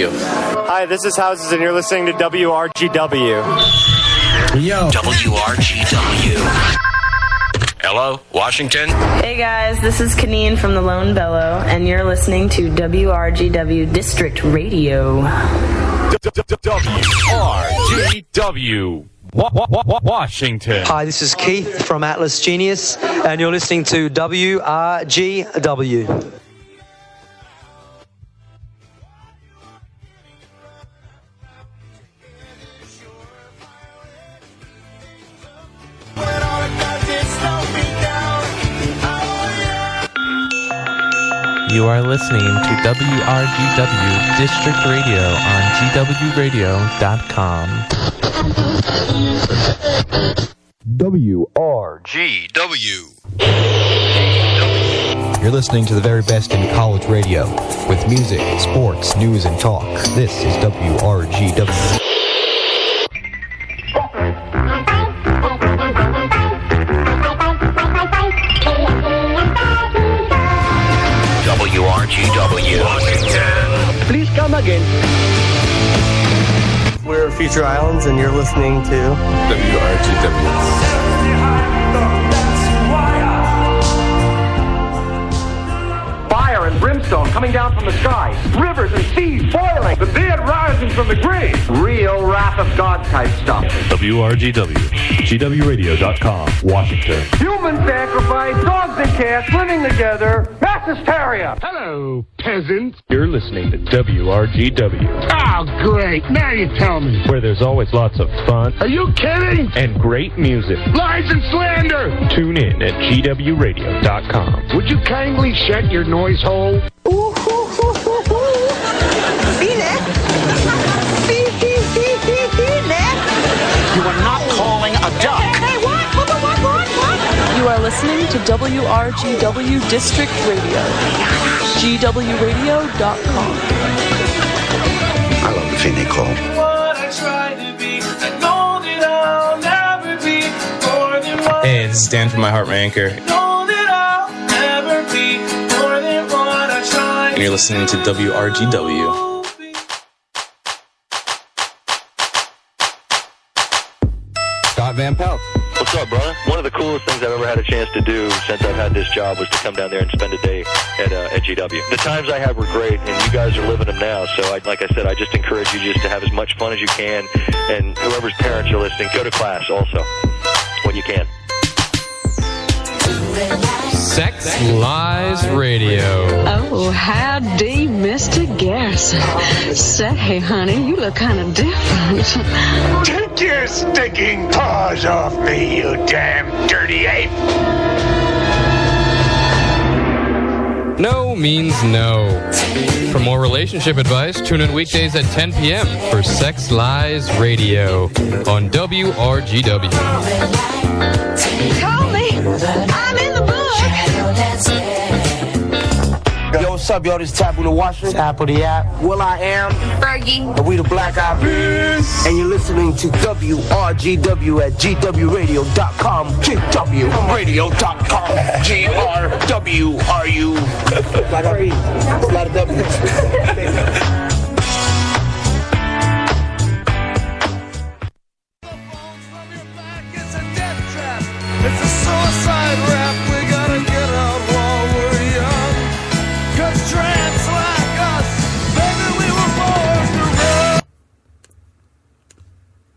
Hi, this is Houses, and you're listening to WRGW. Yo. WRGW. Hello, Washington. Hey guys, this is Kaneen from the Lone Bellow, and you're listening to WRGW District Radio. WRGW. Washington. Hi, this is Keith from Atlas Genius, and you're listening to WRGW. You are listening to WRGW District Radio on gwradio.com. WRGW. You're listening to the very best in college radio with music, sports, news, and talk. This is WRGW. WRGW. Washington. Please come again. We're Future Islands, and you're listening to WRGW. Fire and brimstone coming down from the sky. Rivers and seas boiling. The dead rising from the grave. Real wrath of God type stuff. WRGW. GWRadio.com. Washington. Human sacrifice, dogs and cats living together. Mass hysteria. Hello, peasants. You're listening to WRGW. Oh, great. Now you tell me. Where there's always lots of fun. Are you kidding? And great music. Lies and slander. Tune in at GWRadio.com. Would you kindly shut your noise hole? You are not calling a duck. Hey, what? You are listening to WRGW District Radio. GWRadio.com. I love the thing they call. Hey, this is Dan from My Heart, My Anchor. And you're listening to WRGW. Scott Van Pelt. What's up, brother? One of the coolest things I've ever had a chance to do since I've had this job was to come down there and spend a day at GW. The times I had were great, and you guys are living them now. So, like I said, I just encourage you just to have as much fun as you can. And whoever's parents are listening, go to class also when you can. Sex Lies Radio. Oh, howdy, Mr. Garrison. Say, honey, you look kind of different. Take your stinking paws off me, you damn dirty ape. No means no. For more relationship advice, tune in weekdays at 10 p.m. for Sex Lies Radio on WRGW. Call me. I'm in the book. Yo, what's up, yo? This is Taboo the Washer. Taboo the App. Will I Am. Fergie. And we the Black Eyed Peas. And you're listening to WRGW at GWRadio.com. GWRadio.com. GRWRU. Black Eyed Peas. A lot of W. It's a suicide rap, we gotta get out while we're young. 'Cause tramps like us, baby, we were born to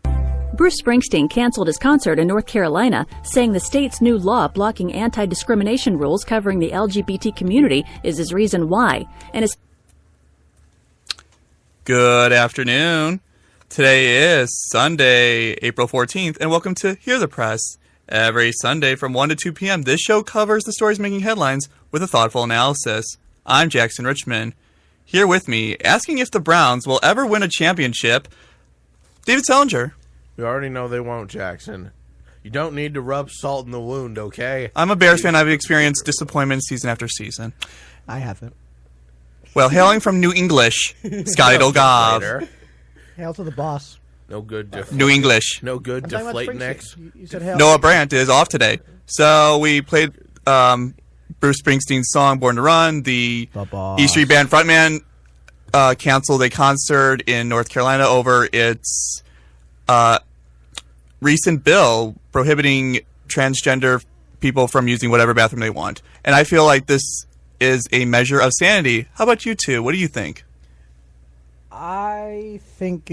run. Bruce Springsteen canceled his concert in North Carolina, saying the state's new law blocking anti-discrimination rules covering the LGBT community is his reason why. And his Good afternoon. Today is Sunday, April 14th, and welcome to Hear the Press. Every Sunday from 1 to 2 p.m., this show covers the stories making headlines with a thoughtful analysis. I'm Jackson Richmond. Here with me, asking if the Browns will ever win a championship, David Selinger. We already know they won't, Jackson. You don't need to rub salt in the wound, okay? I'm a Bears fan. I've experienced disappointment season after season. I haven't. Well, hailing from New English, Scotty Dolgov. Hail to the boss. No good. New English. No good. Deflate necks. You said hail. Noah Brandt is off today, so we played Bruce Springsteen's song "Born to Run." The E Street Band frontman canceled a concert in North Carolina over its recent bill prohibiting transgender people from using whatever bathroom they want. And I feel like this is a measure of sanity. How about you two? What do you think? I think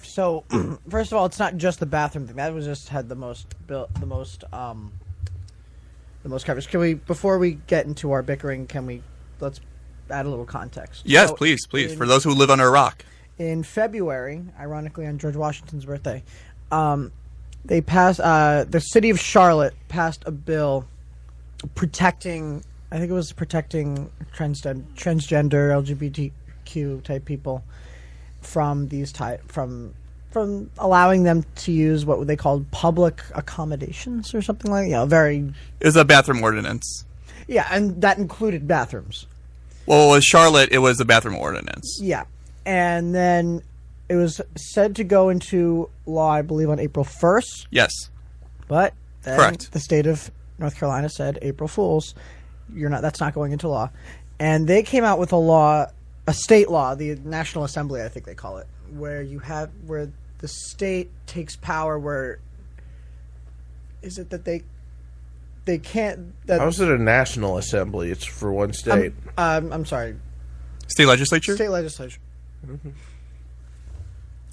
so. First of all, it's not just the bathroom thing. That was just had the most coverage. Can we, before we get into our bickering, let's add a little context? Yes, So please. For those who live under a rock. In February, ironically on George Washington's birthday, they passed. The city of Charlotte passed a bill protecting. I think it was protecting transgender LGBTQ type people from these from allowing them to use what they called public accommodations or something like that. It was a bathroom ordinance. Yeah, and that included bathrooms. Well, with Charlotte, it was a bathroom ordinance. Yeah, and then it was said to go into law, I believe, on April 1st. Yes. But then Correct. The state of North Carolina said, April Fools, that's not going into law. And they came out with a state law, the National Assembly, I think they call it, where the state takes power where is it that they can't... How is it a National Assembly? It's for one state. I'm sorry. State legislature? State legislature. Mm-hmm.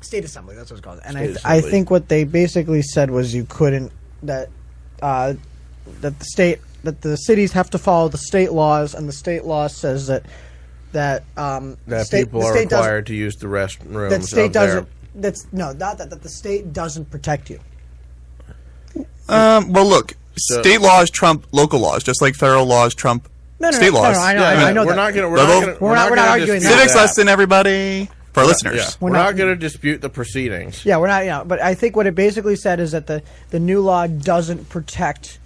State Assembly, that's what it's called. And I think what they basically said was you couldn't... that the cities have to follow the state laws, and the state law says that people are required to use the restrooms. That state doesn't. Not that the state doesn't protect you. Well, look, state laws trump local laws, just like federal laws trump state laws. No, I know. We're not arguing that. Civics lesson, everybody, for our listeners. Yeah. We're not going to dispute the proceedings. Yeah, we're not. Yeah, but I think what it basically said is that the new law doesn't protect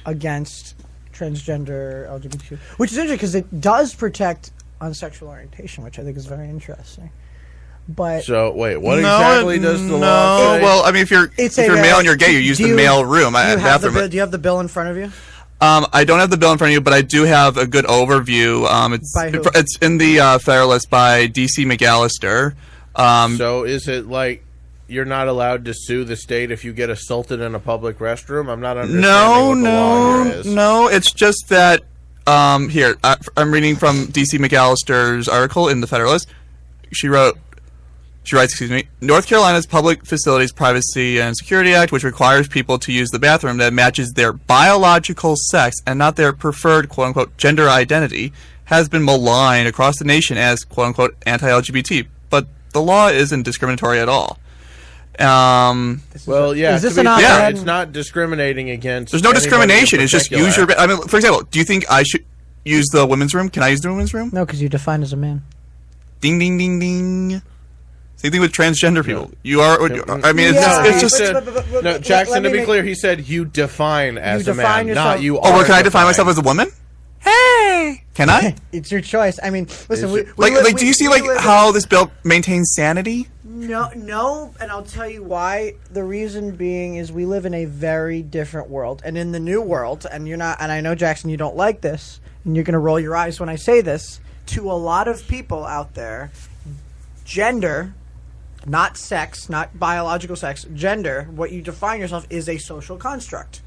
against transgender LGBTQ, which is interesting because it does protect on sexual orientation, which I think is very interesting. But so wait, what exactly does the law say? Well, I mean, if you're male and you're gay, you use the male room. Do you have the bill in front of you? I don't have the bill in front of you, but I do have a good overview. It's in the Federalist by D.C. McAllister. So is it like you're not allowed to sue the state if you get assaulted in a public restroom? I'm not understanding what the law here is. No, it's just that here I'm reading from D.C. McAllister's article in the Federalist. She writes, North Carolina's Public Facilities Privacy and Security Act, which requires people to use the bathroom that matches their biological sex and not their preferred quote-unquote gender identity, has been maligned across the nation as quote-unquote anti-LGBT. But the law isn't discriminatory at all. Well, yeah, is this it's not discriminating against. There's no discrimination. It's just use your. I mean, for example, do you think I should use the women's room? Can I use the women's room? No, because you define as a man. Ding, ding, ding, ding. Same thing with transgender people. You are. I mean, it's just. No, Jackson. To be clear, he said you define as a man, not you. Oh, well, can I define myself as a woman? Hey, can I? It's your choice. I mean, listen. Do you see how this bill maintains sanity? No, and I'll tell you why. The reason being is we live in a very different world, and in the new world, and you're not. And I know, Jackson, you don't like this, and you're going to roll your eyes when I say this. To a lot of people out there, gender, not sex, not biological sex, gender, what you define yourself is a social construct.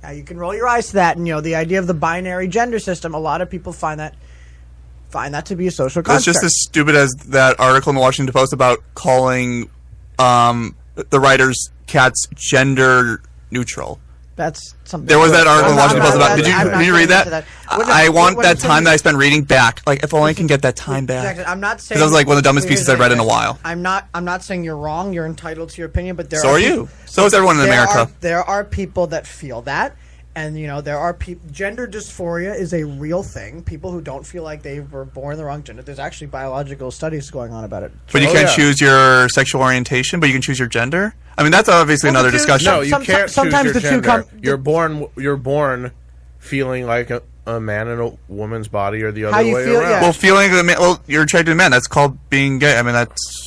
Now you can roll your eyes to that, and the idea of the binary gender system. A lot of people find that to be a social construct. It's just as stupid as that article in the Washington Post about calling the writer's cats gender neutral. That's something. There was that article in the Washington Post about. Did you read that? I want that time that I spent reading back. Like, if only I can get that time back. Exactly. I'm not saying because that was like one of the dumbest pieces I've read in a while. I'm not saying you're wrong. You're entitled to your opinion, but so are you. So is everyone in America. There are people that feel that. And, there are people... Gender dysphoria is a real thing. People who don't feel like they were born the wrong gender. There's actually biological studies going on about it. But you can't choose your sexual orientation, but you can choose your gender? I mean, that's obviously another discussion. No, you can't choose your gender. You're born feeling like a man in a woman's body or the other way around. Yeah. Well, feeling like a man... Well, you're attracted to men. That's called being gay. I mean, that's...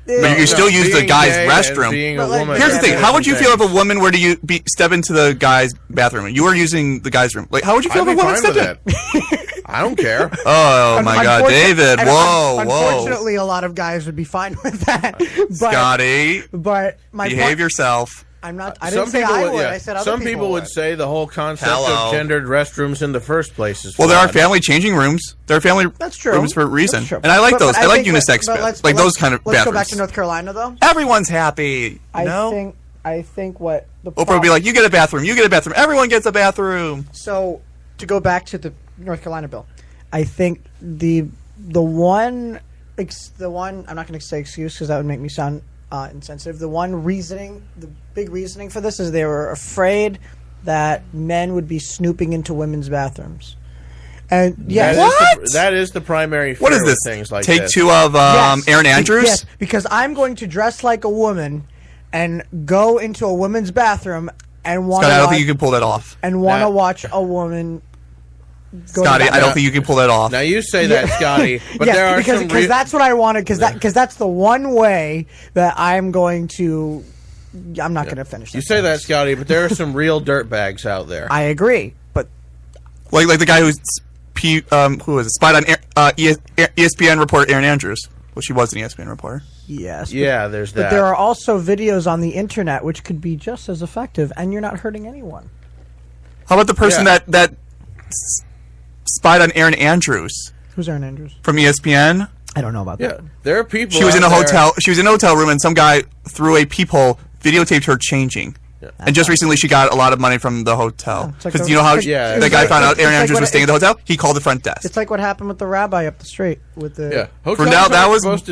But you still use the guy's restroom. Here's the thing: how would you feel if a woman were to step into the guy's bathroom? You were using the guy's room. Like, how would you feel if a woman stepped in? I don't care. Oh my God, David! Whoa, Unfortunately, a lot of guys would be fine with that. But, Scotty, but my behave yourself. I'm not. I didn't say I would. I said other some people would say the whole concept Hello. of gendered restrooms in the first place is Well, there are flawed. family changing rooms. There are family rooms for a reason, That's true. and I like But those. I like think unisex, but those kind of Let's bathrooms. go back to North Carolina, though. Everyone's happy. I think what the Oprah would be like, "You get a bathroom. You get a bathroom. Everyone gets a bathroom." So to go back to the North Carolina bill, I think the one I'm not going to say excuse because that would make me sound insensitive. The big reasoning for this is they were afraid that men would be snooping into women's bathrooms. And yes, that is the primary fear What is with this? things like Take this. two of Aaron Andrews. Yes, because I'm going to dress like a woman and go into a woman's bathroom and want Scotty, I to don't think you can pull that off. and want to watch a woman. Go Scotty, to I don't think you can pull that off. Now you say that, Scotty, but yes, there are because some because that's what I wanted because that's the one way that I'm going to. I'm not going to finish. You say that, Scotty, but there are some real dirtbags out there. I agree, but like the guy who was it? Spied on ESPN reporter Aaron Andrews. Well, she was an ESPN reporter. yes, Yeah, there's but that. there are also videos on the internet which could be just as effective, and you're not hurting anyone. How about the person that spied on Aaron Andrews Who's Aaron Andrews? from ESPN? I don't know about that. There are people. She was in a out there- hotel. She was in a hotel room, and some guy through a peephole videotaped her changing. And just recently, she got a lot of money from the hotel It's like because the- you know how it's like- the guy it's found like- out Aaron it's like Andrews what was staying at the hotel. He called the front desk. It's like what happened with the rabbi up the street with the For now, that was voyeurism.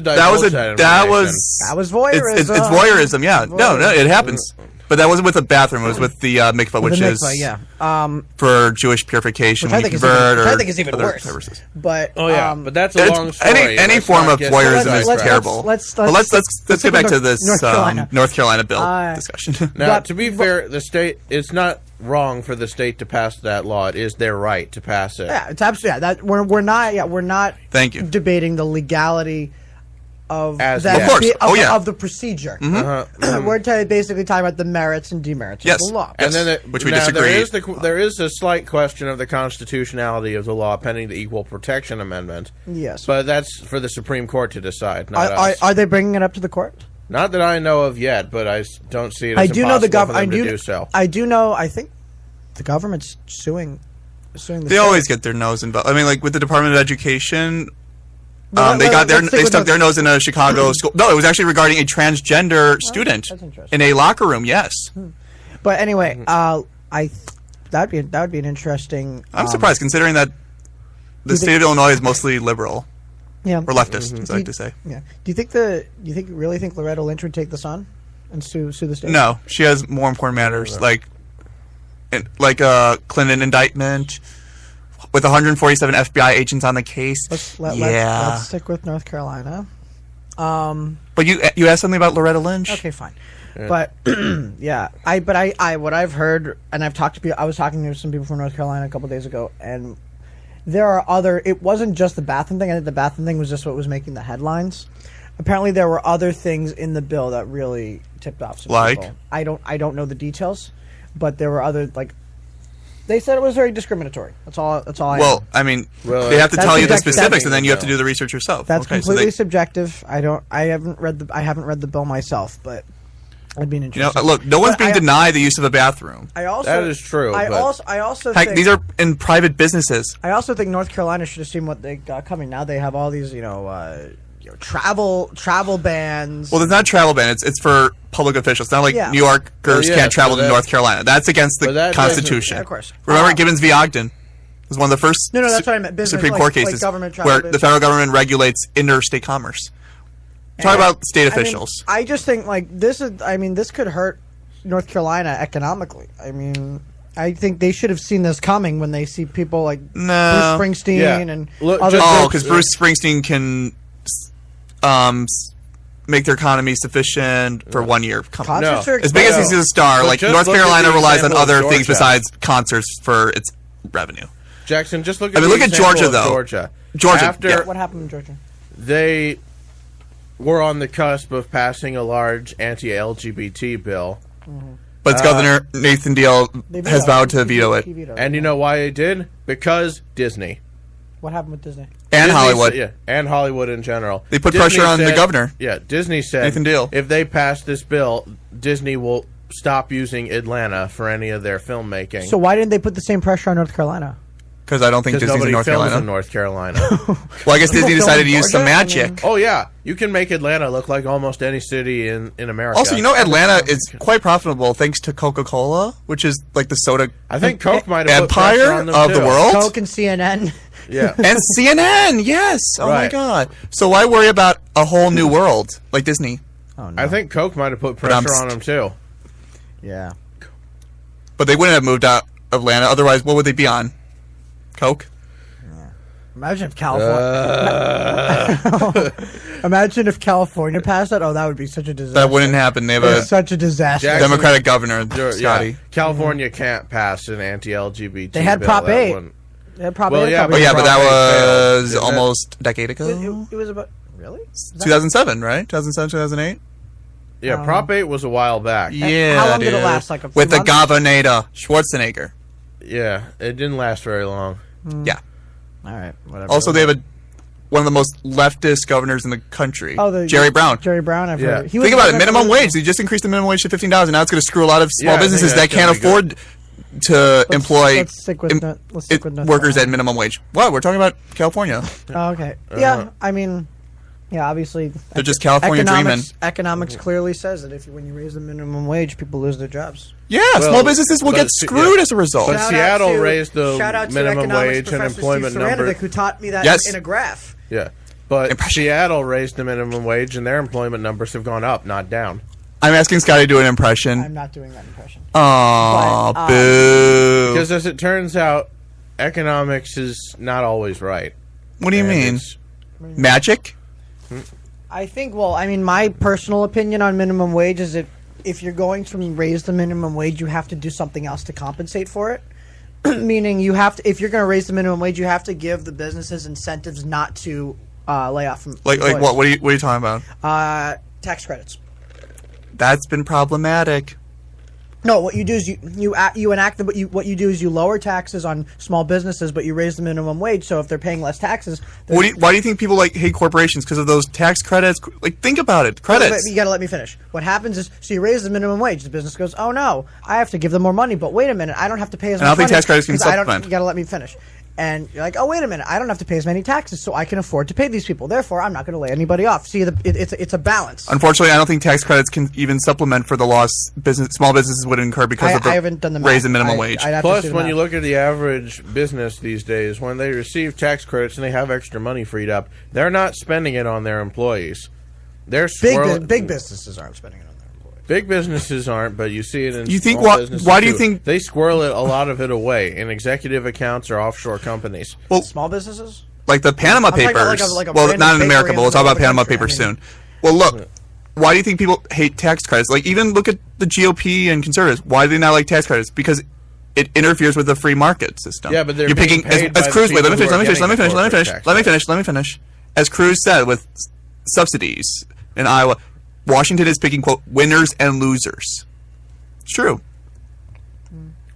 It's voyeurism. Yeah, no, it happens. But that wasn't with a bathroom. It was with the mikvah, With which the is mikvah, for Jewish purification. Which I when think you is convert even- which I or think is even other worse. purposes. But but that's a It's- long story. Any Let's form not of get voyeurism is sidetracked. terrible. let's But let's get back to this North Carolina. North Carolina bill discussion. Now, to be fair, the state, it's not wrong for the state to pass that law. It is their right to pass it. Yeah, it's absolutely that we're not Thank you. debating the legality of As that yet. Of course. of the procedure. We're basically talking about the merits and demerits Yes. of the law. And then which we now disagree. There is a slight question of the constitutionality of the law pending the Equal Protection Amendment. Yes. But that's for the Supreme Court to decide, not us. Are they bringing it up to the court? Not that I know of yet, but I don't see it as I do know the impossible for government. them to do so. I do know. I think the government's suing the They state. always get their nose involved. I mean, like with the Department of Education, Well, they let's stuck their nose in a Chicago school. No, it was actually regarding a transgender student that's interesting. in a locker room. Yes, But anyway, that'd be an interesting. I'm surprised considering that the state of Illinois is mostly liberal Yeah, or leftist, as I like to say. Yeah. Do you really think Loretta Lynch would take this on and sue the state? No, she has more important matters like a Clinton indictment with 147 FBI agents on the case. Let's stick with North Carolina. But you asked something about Loretta Lynch. Okay, fine. But yeah, what I've heard, and I've talked to people. I was talking to some people from North Carolina a couple days ago, and there are other. It wasn't just the bathroom thing. I think the bathroom thing was just what was making the headlines. Apparently, there were other things in the bill that really tipped off some people. I don't know the details, but there were other They said it was very discriminatory. That's all. I know. Well, I mean, they have to tell you the specifics, and then you have to do the research yourself. That's okay, completely subjective. I haven't read the bill myself, but it'd be an interesting. Look, no one's being denied the use of a bathroom. That is true. I also Heck, think these are in private businesses. I also think North Carolina should have seen what they got coming. Now they have all these, travel bans. Well, it's not a travel ban. It's for public officials. It's not like New Yorkers can't travel to North Carolina. That's against the Constitution. Yeah, of course. Remember Gibbons v. Ogden? It was one of the first No, that's what I meant. Business, Supreme Court like cases government travel where business. the federal government regulates interstate commerce. Talk about state officials. I just think this is. I mean, this could hurt North Carolina economically. I mean, I think they should have seen this coming when they see people like Bruce Springsteen and other. Because Bruce Springsteen can make their economy sufficient for 1 year. Concerts are As big as he's a star, like North Carolina relies on other things Georgia. besides concerts for its revenue. Jackson, just look at look at Georgia, though. Georgia. Georgia, what happened in Georgia? They were on the cusp of passing a large anti-LGBT bill. But its Governor Nathan Deal has vowed to veto it. And you know why they did? Because Disney. What happened with Disney? And Disney Hollywood. Yeah, and Hollywood in general. They put pressure on the governor. Yeah, Disney said Nathan Deal. if they pass this bill, Disney will stop using Atlanta for any of their filmmaking. So why didn't they put the same pressure on North Carolina? Because I don't think Disney's in North Carolina. In North Carolina. Well, I guess Disney decided to use some magic. Oh yeah, you can make Atlanta look like almost any city in America. Also, you know, Atlanta is quite profitable thanks to Coca-Cola, which is like the soda. I think Coke might have put pressure empire on them of too. the world. Coke and CNN. Yeah, and CNN. Yes. Oh my Right. God. So why worry about a whole new world like Disney? Oh no. I think Coke might have put pressure on them too. Yeah. But they wouldn't have moved out of Atlanta. Otherwise, what would they be on? Coke. Imagine if California. Imagine if California passed that. Oh, that would be such a disaster. That wouldn't happen. They have such a disaster. Democratic governor, Scotty. Yeah, California can't pass an anti-LGBT. They had bill. Prop That 8. wouldn't- They had Prop Well, 8. yeah, But yeah, but that Prop 8 failed, was didn't it? almost a decade ago. It was about really 2007, right? 2007, 2008. Yeah, Prop 8 was a while back. Yeah, how long did it dude. last? Like a few with the months? governor Schwarzenegger. Yeah, it didn't last very long. Yeah. All right. Whatever. Also, they have one of the most leftist governors in the country. Oh, Jerry Brown. Jerry Brown. I've heard. He Think was about it. governor Minimum for- wage. They just increased the minimum wage to $15. Now it's going to screw a lot of small Yeah, I think businesses that's that can't gonna be afford to employ let's stick with North workers Carolina. at minimum wage. What? We're talking about California. Oh, okay. Yeah, I mean, yeah, obviously. They're just California dreaming. Economics clearly says that when you raise the minimum wage, people lose their jobs. Yeah, small businesses will get screwed as a result. But Seattle raised the shout out to minimum economics wage and professor employment Steve number. Saranovic, who taught me that Yes. in a graph. Yeah, but Seattle raised the minimum wage and their employment numbers have gone up, not down. I'm asking Scotty to do an impression. I'm not doing that impression. Aw, But, boo. Because as it turns out, economics is not always right. What do you And mean? it's- Magic? I think, well, I mean, my personal opinion on minimum wage is that if you're going to raise the minimum wage, you have to do something else to compensate for it. Meaning, you have to, if you're going to raise the minimum wage, you have to give the businesses incentives not to lay off from Like employees. what? What are you talking about? Tax credits. That's been problematic. No, what you do is you enact them, but what you do is you lower taxes on small businesses, but you raise the minimum wage. So if they're paying less taxes, Why do you think people hate corporations? Because of those tax credits? Like, think about it. Credits. You got to let me finish. What happens is, so you raise the minimum wage. The business goes, "Oh no, I have to give them more money." But wait a minute, I don't have to pay as much. I don't think money tax credits can 'cause I don't- supplement. You got to let me finish. And you're like, "Oh wait a minute, I don't have to pay as many taxes, so I can afford to pay these people. Therefore, I'm not going to lay anybody off." See, it's a balance. Unfortunately, I don't think tax credits can even supplement for the loss small businesses would incur because of the I haven't done the raise math. in minimum wage. I'd have Plus, to do when the you math. look at the average business these days, when they receive tax credits and they have extra money freed up, they're not spending it on their employees. They're big businesses aren't spending it on their employees. Big businesses aren't, but you see it in You think small why- businesses why do you too. think- they squirrel a lot of it away in executive accounts or offshore companies? Well, Small busises. like the Panama I'm talking Papers. about like a Well, random not in bakery America, in but we'll the talk middle about of the Panama country. Papers I mean- soon. Well, look, why do you think people hate tax credits? Like, even look at the GOP and conservatives. Why do they not like tax credits? Because it interferes with the free market system. Yeah, but they're you're being picking paid by as the Cruz. Wait, people let me who are finish. Let me finish. Let me finish. getting Let me the finish. Let me finish. As Cruz said, with subsidies in Iowa, Washington is picking quote winners and losers. It's true.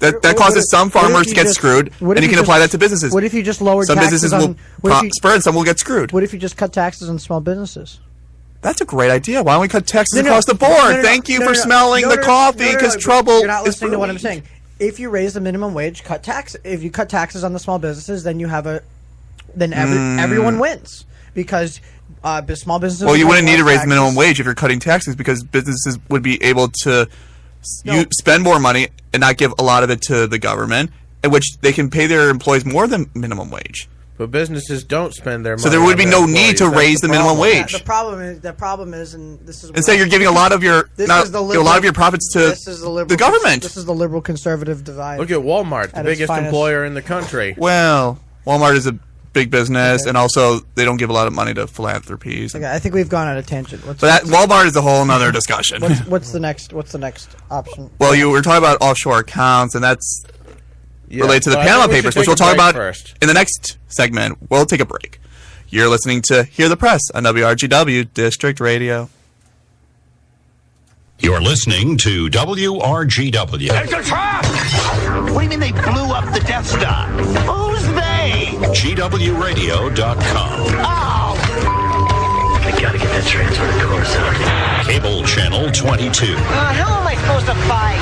That causes some what if farmers you to get just- screwed, what and if you you can apply just- that to businesses. What if you just lowered some taxes businesses will on? What if you- prosper and some will get screwed? What if you just cut taxes on small businesses? That's a great idea. Why don't we cut taxes No, across the board? no, no, Thank you no, for no, no. smelling No, the no, no, coffee no, no, because no, trouble You're not is listening to what I'm brewing. saying. If you raise the minimum wage, cut tax. If you cut taxes on the small businesses, then you have everyone wins because small businesses. Well, you will wouldn't pay need to less raise the minimum taxes. wage if you're cutting taxes because businesses would be able to spend more money and not give a lot of it to the government, in which they can pay their employees more than minimum wage. But businesses don't spend their money. So there would on be their no employees. need to That's raise the minimum problem. wage. The problem is, and this is Instead, you're giving a lot of your This not, is the a lot of your profits to this is the, liberal, government. This is the liberal conservative divide. Look at Walmart, the At its biggest finest. employer in the country. Well, Walmart is a big business, and also they don't give a lot of money to philanthropies. Okay, I think we've gone on a tangent. But Walmart is a whole other discussion. What's the next option? Well, you were talking about offshore accounts, and that's related to the but I Panama think we Papers, should which take we'll a talk break about first. in the next segment. We'll take a break. You're listening to Hear the Press on WRGW District Radio. You're listening to WRGW. It's a trap! What do you mean they blew up the Death Star? Who's they? GWRadio.com. I gotta get that transfer to Coruscant. Cable Channel 22. How am I supposed to fight?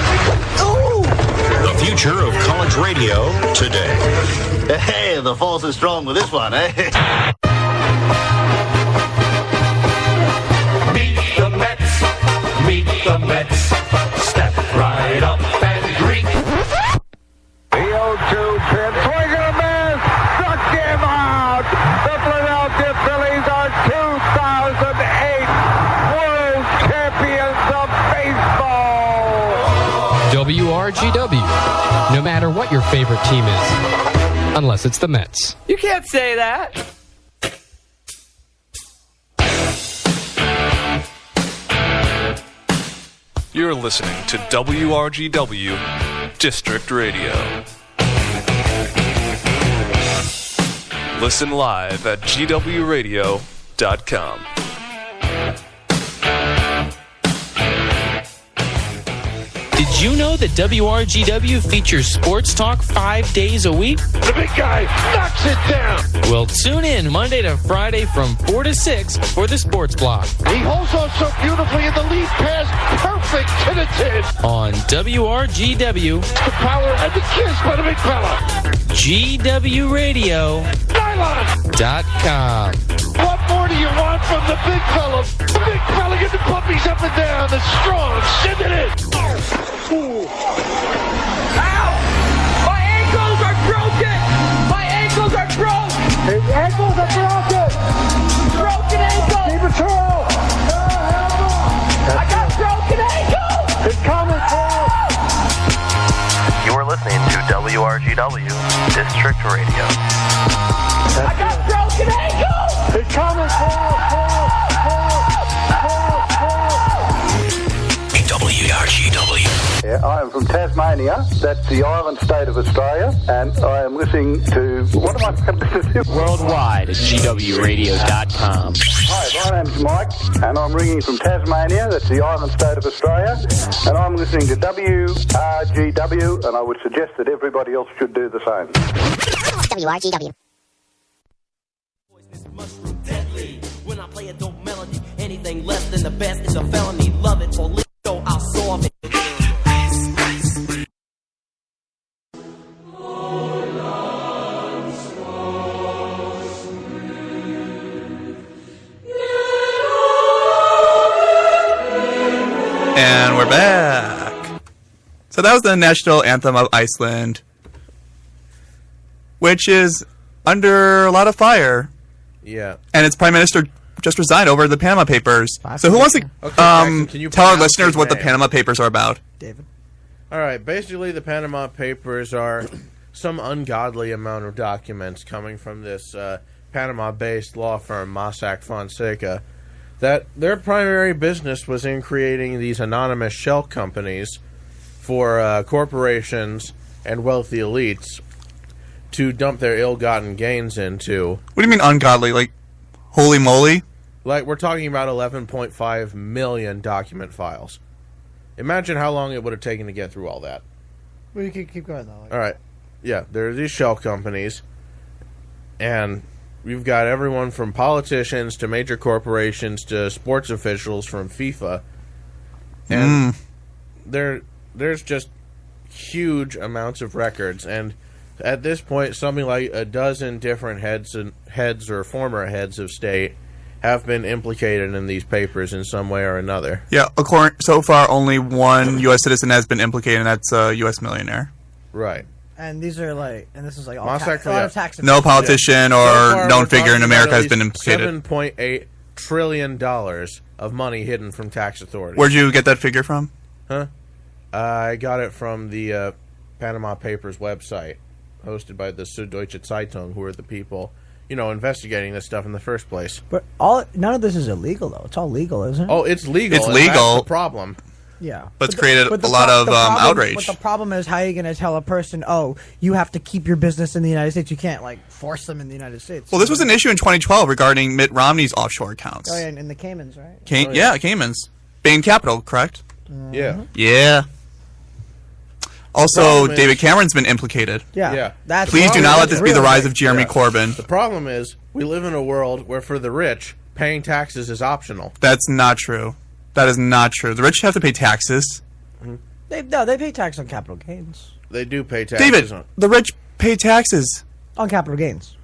Ooh! The future of college radio today. Hey, the force is strong with this one, eh? Meet the Mets. Meet the Mets. Step right up and greet. The 0-2 pitch. Swing and a miss. Struck him out. The Philadelphia Phillies are 2008 World Champions of Baseball. WRGW. No matter what your favorite team is, unless it's the Mets. You can't say that. You're listening to WRGW District Radio. Listen live at GWRadio.com. Did you know that WRGW features sports talk 5 days a week? The big guy knocks it down. Well, tune in Monday to Friday from 4 to 6 for the Sports Block. He holds on so beautifully in the lead pass. Perfect to the 10. On WRGW. The power and the kiss by the big fella. GWRadio.com. What more do you want from the big fella? The big fella getting the puppies up and down. The strong. Send it in. Ooh. Ow! My ankles are broken! My ankles are broke! His ankles are broken! Broken ankle! Keep it true! I got broken ankle! It's coming, Paul! You are listening to WRGW District Radio. I got broken ankle! It's coming, Paul! WRGW. Yeah, I am from Tasmania. That's the island state of Australia, and I am listening to what am I Worldwide at GWRadio.com. Hi, my name's Mike, and I'm ringing from Tasmania. That's the island state of Australia, and I'm listening to WRGW, and I would suggest that everybody else should do the same. WRGW. Deadly. When I play a dope melody, anything less than the best is a felony. Love it or leave it, so I'll solve it. And we're back. So that was the national anthem of Iceland, which is under a lot of fire. Yeah. And its prime minister just resigned over the Panama Papers. So who wants to Jackson, can you tell our pronounce listeners his what the name? Panama Papers are about? David. All right. Basically, the Panama Papers are some ungodly amount of documents coming from this Panama-based law firm, Mossack Fonseca, that their primary business was in creating these anonymous shell companies for corporations and wealthy elites to dump their ill-gotten gains into. What do you mean ungodly? Like, holy moly? Like, we're talking about 11.5 million document files. Imagine how long it would have taken to get through all that. Well, you can keep going, though. All right. Yeah, there are these shell companies, and we've got everyone from politicians to major corporations to sports officials from FIFA. And there's just huge amounts of records, and at this point, something like a dozen different heads or former heads of state have been implicated in these papers in some way or another. Yeah, so far only one U.S. citizen has been implicated, and that's a U.S. millionaire. Right. And these are like, and this is like all Mossack, a lot of tax. No politician or So far, known we're figure in talking America about has at been least implicated. $7.8 trillion of money hidden from tax authorities. Where'd you get that figure from? Huh? I got it from the Panama Papers website, hosted by the Süddeutsche Zeitung, who are the people, investigating this stuff in the first place. But none of this is illegal, though. It's all legal, isn't it? Oh, it's legal. It's and legal. That's the problem. Yeah. But it's created a lot of outrage. But the problem is, how are you going to tell a person, oh, you have to keep your business in the United States? You can't, force them in the United States. Well, this was an issue in 2012 regarding Mitt Romney's offshore accounts. Oh, yeah, in the Caymans, right? Yeah, Caymans. Bain Capital, correct? Yeah. Yeah. Also, Problem is- David Cameron's been implicated. Yeah. That's Please do not let this be the really rise big. of Jeremy Corbyn. The problem is, we live in a world where for the rich, paying taxes is optional. That's not true. That is not true. The rich have to pay taxes. They pay tax on capital gains. They do pay taxes. David, the rich pay taxes. On capital gains.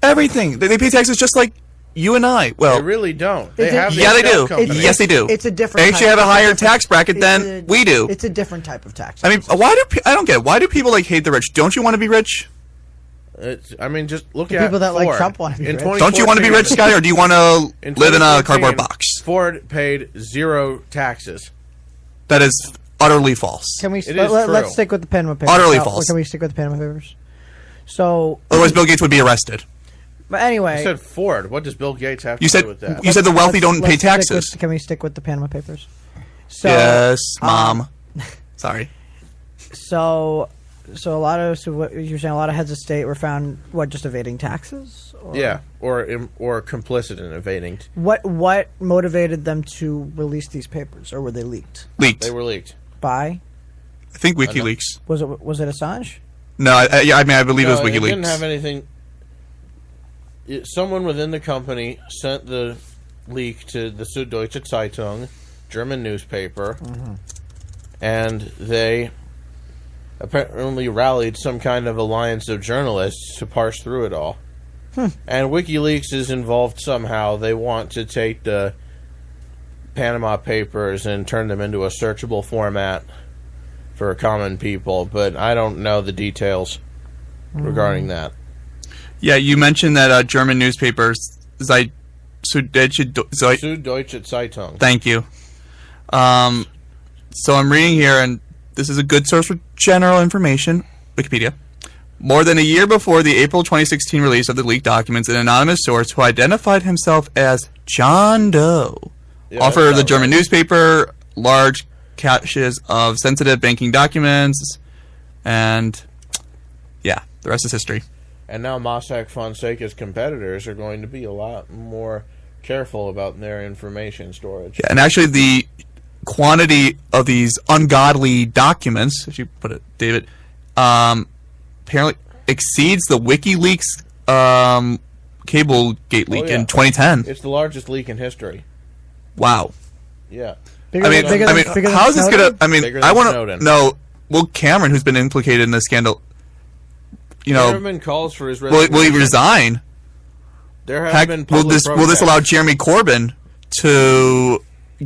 Everything. They pay taxes just like you and I. Well, They really don't. They It's a- have yeah, they do. companies. Yes, they do. It's a different. They actually type- have a it's higher different- tax bracket it's than a- we do. It's a different type of tax. I mean, I don't get it. Why do people hate the rich? Don't you want to be rich? I mean, just look The at people that like Ford. Trump want to be In rich. Don't you want to be rich, Scotty, or do you want to live in a 2014, cardboard box? Ford paid 0 taxes. That is utterly false. Can we? It is Let's true. stick with the Panama Papers. Utterly Now, false. Can we stick with the Panama Papers? So, Otherwise, Bill Gates would be arrested. but anyway, I said Ford. What does Bill Gates have You to said do with that? you said the wealthy don't pay let's stick taxes. with- can we stick with the Panama Papers? So, Yes, Mom. Sorry. So a lot of what you're saying, a lot of heads of state were found just evading taxes. Or Yeah, or complicit in evading. What motivated them to release these papers, or were they leaked? Leaked. They were leaked. By? I think WikiLeaks. Was it Assange? No, I believe it was No, WikiLeaks. It didn't have anything. Someone within the company sent the leak to the Süddeutsche Zeitung, German newspaper, and they apparently rallied some kind of alliance of journalists to parse through it all. And WikiLeaks is involved somehow. They want to take the Panama Papers and turn them into a searchable format for common people, but I don't know the details regarding that. Yeah, you mentioned that German newspapers, Süddeutsche Zeitung. Thank you. So I'm reading here, and this is a good source for general information, Wikipedia. More than a year before the April 2016 release of the leaked documents, an anonymous source who identified himself as John Doe offered the German newspaper large caches of sensitive banking documents, and yeah, the rest is history. And now Mossack Fonseca's competitors are going to be a lot more careful about their information storage. Yeah, and actually the quantity of these ungodly documents, as you put it, David, apparently exceeds the WikiLeaks Cablegate leak in 2010. It's the largest leak in history. Wow. Yeah. How is this gonna? I mean, I want to know. Will Cameron, who's been implicated in this scandal, you know, There have been calls for his will he resignation. resign? There have Heck, been will public this protests. allow Jeremy Corbyn to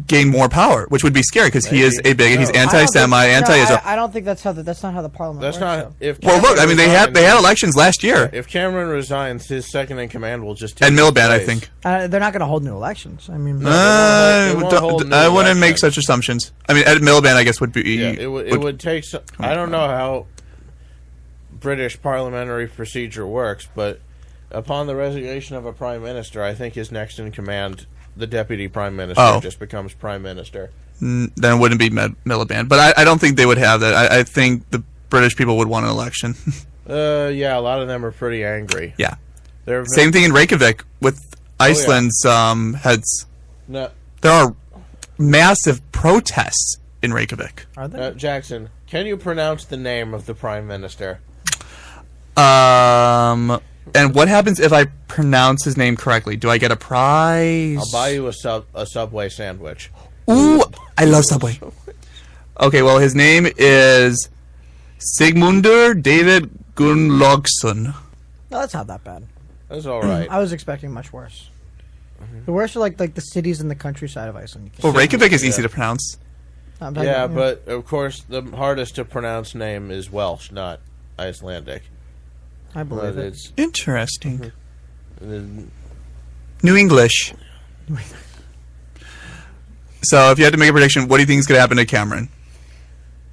gain more power, which would be scary because he is a bigot. He's anti-Semite, anti-Israel. I don't think that's not how the parliament That's works. not. If Well, look, Cameron I mean, they had elections last year. If Cameron resigns, his second in command will just take And his Miliband, I place. think. They're not going to hold new elections. I mean, I won't hold new wouldn't make elections. such assumptions. I mean, Ed Miliband, I guess, would be. Yeah, it would take some. I don't know how British parliamentary procedure works, but upon the resignation of a prime minister, I think his next in command, the deputy prime minister, just becomes prime minister. Then it wouldn't be Miliband. But I don't think they would have that. I think the British people would want an election. Yeah, a lot of them are pretty angry. Yeah. There have Same been- thing in Reykjavik with Iceland's heads. No. There are massive protests in Reykjavik. Are there? Jackson, can you pronounce the name of the prime minister? And what happens if I pronounce his name correctly? Do I get a prize? I'll buy you a Subway sandwich. Ooh, I love Subway. Okay, well, his name is Sigmundur David Gunnlaugsson. no, that's not that bad. That's all right. I was expecting much worse. The worst are like the cities in the countryside of Iceland. Well, Reykjavik is easy to pronounce. Yeah, but of course the hardest to pronounce name is Welsh, not Icelandic. I believe it. It's Interesting. Mhm. New English. So, if you had to make a prediction, what do you think is going to happen to Cameron?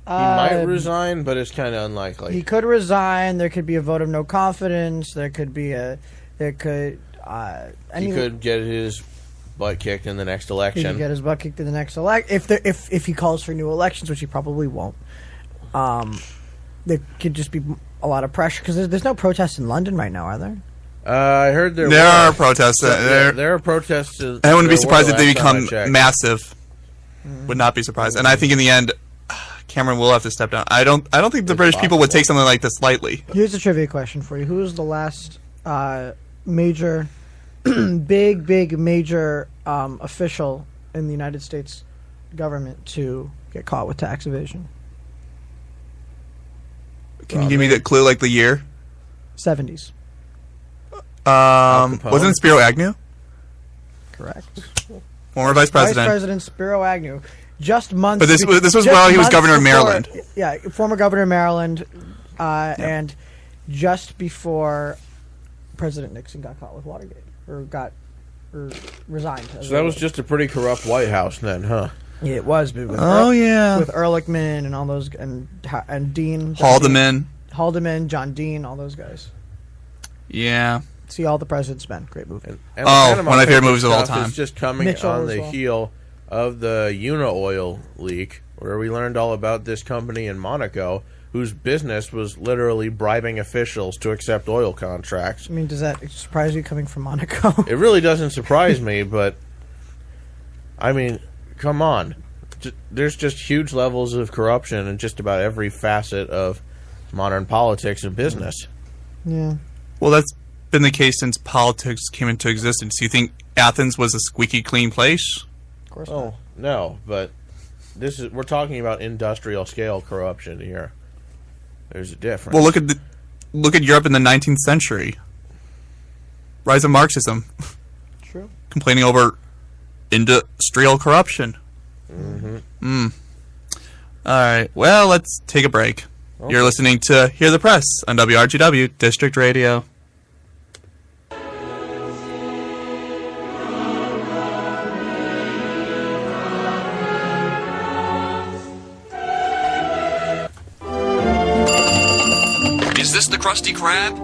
He might resign, but it's kind of unlikely. He could resign. There could be a vote of no confidence. There could be a. There could. He could get his butt kicked in the next He election. could get his butt kicked in the next if he calls for new elections, which he probably won't. There could just be a lot of pressure because there's no protests in London right now, are there? I heard there There were. are protests. There are protests. I wouldn't be surprised if they become massive. Would not be surprised. And I think in the end, Cameron will have to step down. I don't think the British people would take something like this lightly. Here's a trivia question for you. Who was the last major, big major official in the United States government to get caught with tax evasion? Can you give me the clue, like the year? 70s. Wasn't it Spiro Agnew? Correct. Former Vice President. Vice President Spiro Agnew. Just months. But this was while he was governor of Maryland. Yeah, former governor of Maryland, and just before President Nixon got caught with Watergate, or resigned. So that was just a pretty corrupt White House then, huh? Yeah, it was. With with Ehrlichman and all those, and Dean. Haldeman, John Dean, all those guys. Yeah. See All the President's Men. Great movie. And one of my favorite movies of all time. It's just coming Mitchell on the as well. heel of the Unaoil leak, where we learned all about this company in Monaco whose business was literally bribing officials to accept oil contracts. I mean, does that surprise you coming from Monaco? It really doesn't surprise me, but I mean, come on. There's just huge levels of corruption in just about every facet of modern politics and business. Yeah. Well, that's been the case since politics came into existence. Do you think Athens was a squeaky clean place? Of course not. Oh, no, but we're talking about industrial scale corruption here. There's a difference. Well, look at Europe in the 19th century. Rise of Marxism. True. Complaining over industrial corruption. Mm-hmm. All right. Well, let's take a break. Okay. You're listening to Hear the Press on WRGW District Radio. Is this the Krusty Krab?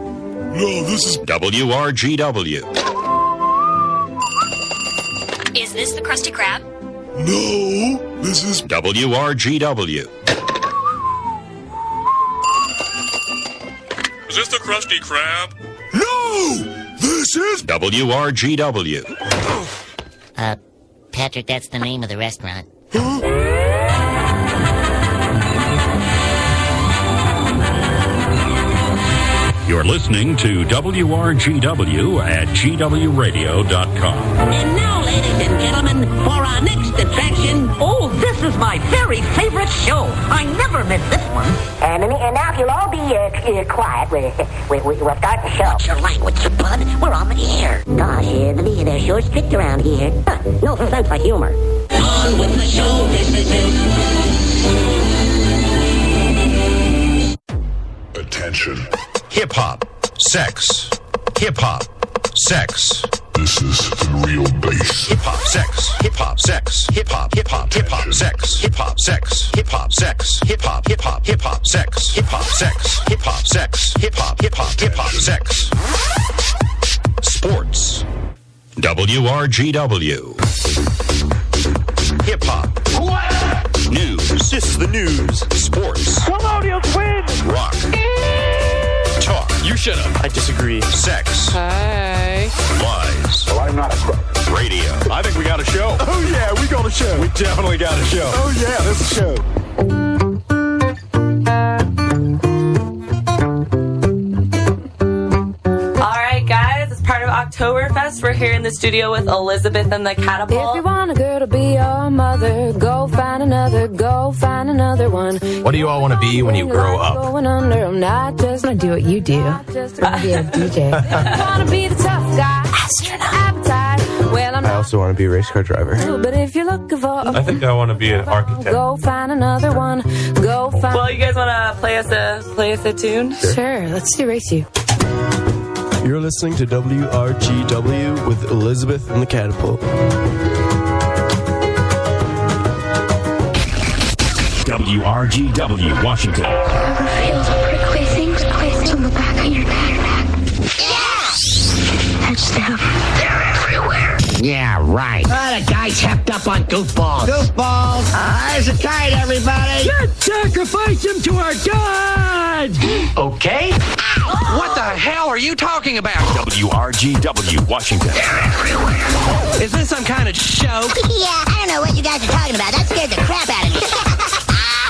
No, this is WRGW. Is this the Krusty Krab? No, this is WRGW. Is this the Krusty Krab? No, this is WRGW. Patrick, that's the name of the restaurant. You're listening to WRGW at GWRadio.com. And now, ladies and gentlemen, for our next attraction. Oh, this is my very favorite show. I never miss this one. And now, if you'll all be quiet, we'll start the show. What's your language, you bud? We're on the air. Gosh, they're sure strict around here. No sense of humor. On with the show, this is it. Attention. Hip-hop, sex. Hip-hop, sex. This is the real bass. Hip-hop, sex. Hip-hop, sex. Hip-hop, hip-hop, hip-hop, sex. Hip-hop, sex. Hip-hop, sex. Hip-hop, hip-hop, hip-hop, sex. Hip-hop, sex. Hip-hop, sex. Hip-hop, hip-hop, hip-hop, sex. Sports. WRGW. Hip-hop. What? News. This is the news. Sports. Colonials win! Rock. Talk. You shut up. I disagree. Sex. Hi. Lies. Well, I'm not a crook. Radio. I think we got a show. Oh, yeah, we got a show. We definitely got a show. Oh, yeah, this is a show. Oktoberfest. We're here in the studio with Elizabeth and the Catapult. If you want a girl to be your mother, go find another one. What do you all want to be when you grow up? Going under, I'm not just gonna do what you do. I'm gonna be a DJ. I wanna be the tough guy. Astronaut. Appetite. Well, I also want to be a race car driver. But if you're looking for I think I want to be an architect. Go find another one. Go find. Well, you guys want to play us a tune? Sure. Let's do Race You. You're listening to WRGW with Elizabeth and the Catapult. WRGW, Washington. Ever feel the prickly things placed on the back of your back? Yeah! That's them. They're everywhere. Yeah, right. The guy's hepped up on goofballs. Goofballs! There's a kite, everybody! Let's sacrifice him to our gods! Okay. What the hell are you talking about? WRGW, Washington. They're everywhere. Is this some kind of show? Yeah, I don't know what you guys are talking about. That scared the crap out of me.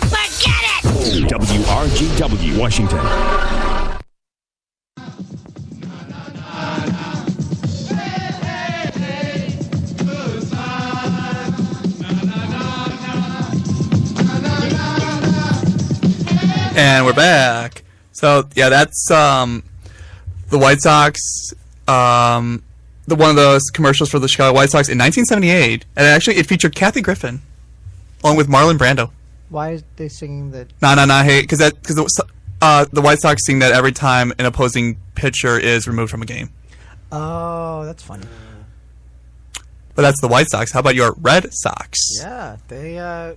Forget Washington. And we're back. So yeah, that's the White Sox. One of those commercials for the Chicago White Sox in 1978, and actually it featured Kathy Griffin, along with Marlon Brando. Why is they singing that? No, hey, because the White Sox sing that every time an opposing pitcher is removed from a game. Oh, that's funny. But that's the White Sox. How about your Red Sox? Yeah, they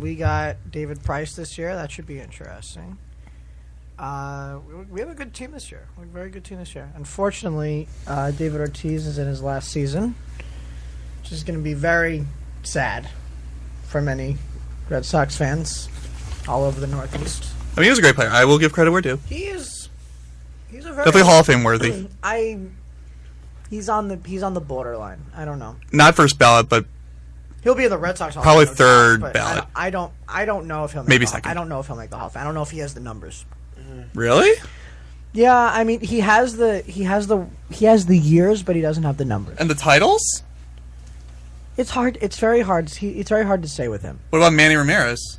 we got David Price this year. That should be interesting. We have a good team this year. We have a very good team this year. Unfortunately, David Ortiz is in his last season, which is going to be very sad for many Red Sox fans all over the Northeast. I mean, he was a great player. I will give credit where due. He's a very definitely Hall of Fame worthy. He's on the borderline. I don't know. Not first ballot, but he'll be in the Red Sox Hall probably of Fame, third but ballot. I don't know if he'll make maybe the second. I don't know if he'll make the Hall of Fame. I don't know if he has the numbers. Really? Yeah, I mean he has the years, but he doesn't have the numbers. And the titles? It's hard. It's very hard. It's very hard to say with him. What about Manny Ramirez?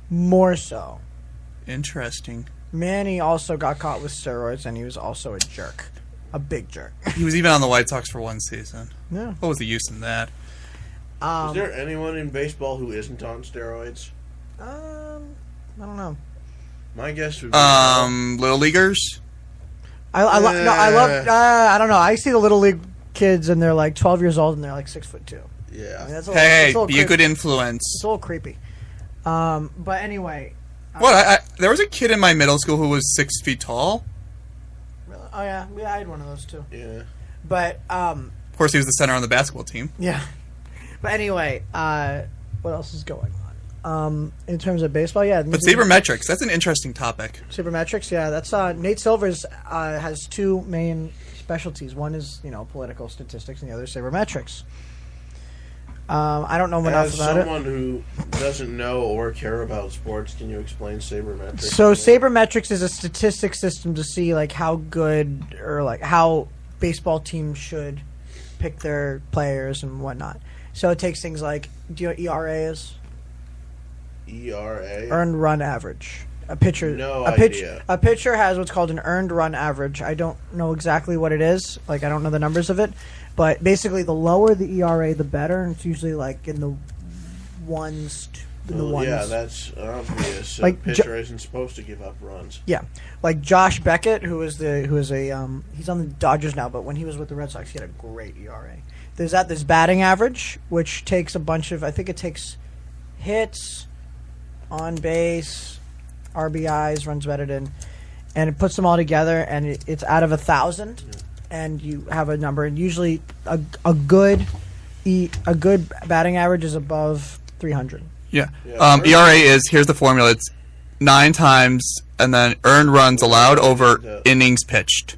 More so. Interesting. Manny also got caught with steroids, and he was also a jerk, a big jerk. He was even on the White Sox for one season. Yeah. What was the use in that? Is there anyone in baseball who isn't on steroids? I don't know. My guess would be Little Leaguers. I don't know. I see the little league kids, and they're like 12 years old, and they're like 6'2". Yeah. I mean, that's be a good influence. It's a little creepy. But anyway. What? There was a kid in my middle school who was 6 feet tall. Really? Oh yeah, I had one of those too. Yeah. But of course, he was the center on the basketball team. Yeah. But anyway, what else is going on? In terms of baseball, yeah. But sabermetrics, that's an interesting topic. Sabermetrics, yeah. That's Nate Silvers has two main specialties. One is political statistics, and the other is sabermetrics. I don't know enough about it. As someone who doesn't know or care about sports, can you explain sabermetrics? So sabermetrics is a statistics system to see like how good or like how baseball teams should pick their players and whatnot. So it takes things like, do you know what ERA is? ERA? Earned run average. A pitcher has what's called an earned run average. I don't know exactly what it is. Like, I don't know the numbers of it. But basically, the lower the ERA, the better. And it's usually like in the ones. Yeah, that's obvious. Like, a pitcher isn't supposed to give up runs. Yeah, like Josh Beckett, he's on the Dodgers now, but when he was with the Red Sox, he had a great ERA. There's batting average, which takes a bunch of, I think it takes hits, on base, RBIs, runs batted in, and it puts them all together, and it's out of 1,000, and you have a number. And usually, a good batting average is above 300. Yeah. ERA is, here's the formula. It's 9 times, and then earned runs allowed over innings pitched.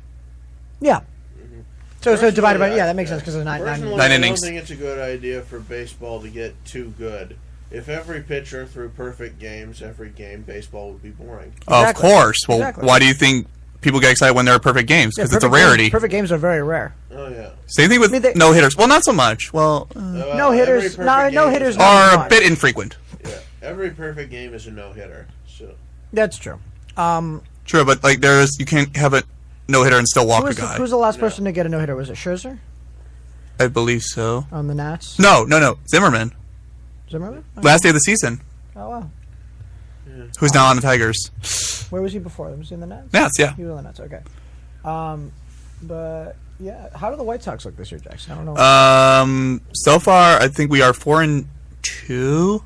Yeah. So divided by, that makes sense because it's 9 innings. I don't think it's a good idea for baseball to get too good. If every pitcher threw perfect games every game, baseball would be boring. Of course. Well, why do you think people get excited when there are perfect games? Because it's a rarity. Perfect games are very rare. Oh, yeah. Same thing with no-hitters. Well, not so much. Well, no-hitters are a bit infrequent. Yeah, every perfect game is a no-hitter. So that's true. True, but like you can't have a no-hitter and still walk a guy. Who's the last person to get a no-hitter? Was it Scherzer? I believe so. On the Nats? No. Zimmerman. Zimmerman? Oh. Last day of the season. Oh, wow. Yeah. Who's now on the Tigers. Where was he before? Was he in the Nats? Nats, yeah. He was in the Nats, okay. But, yeah. How do the White Sox look this year, Jackson? I don't know. So far, I think we are 4-2.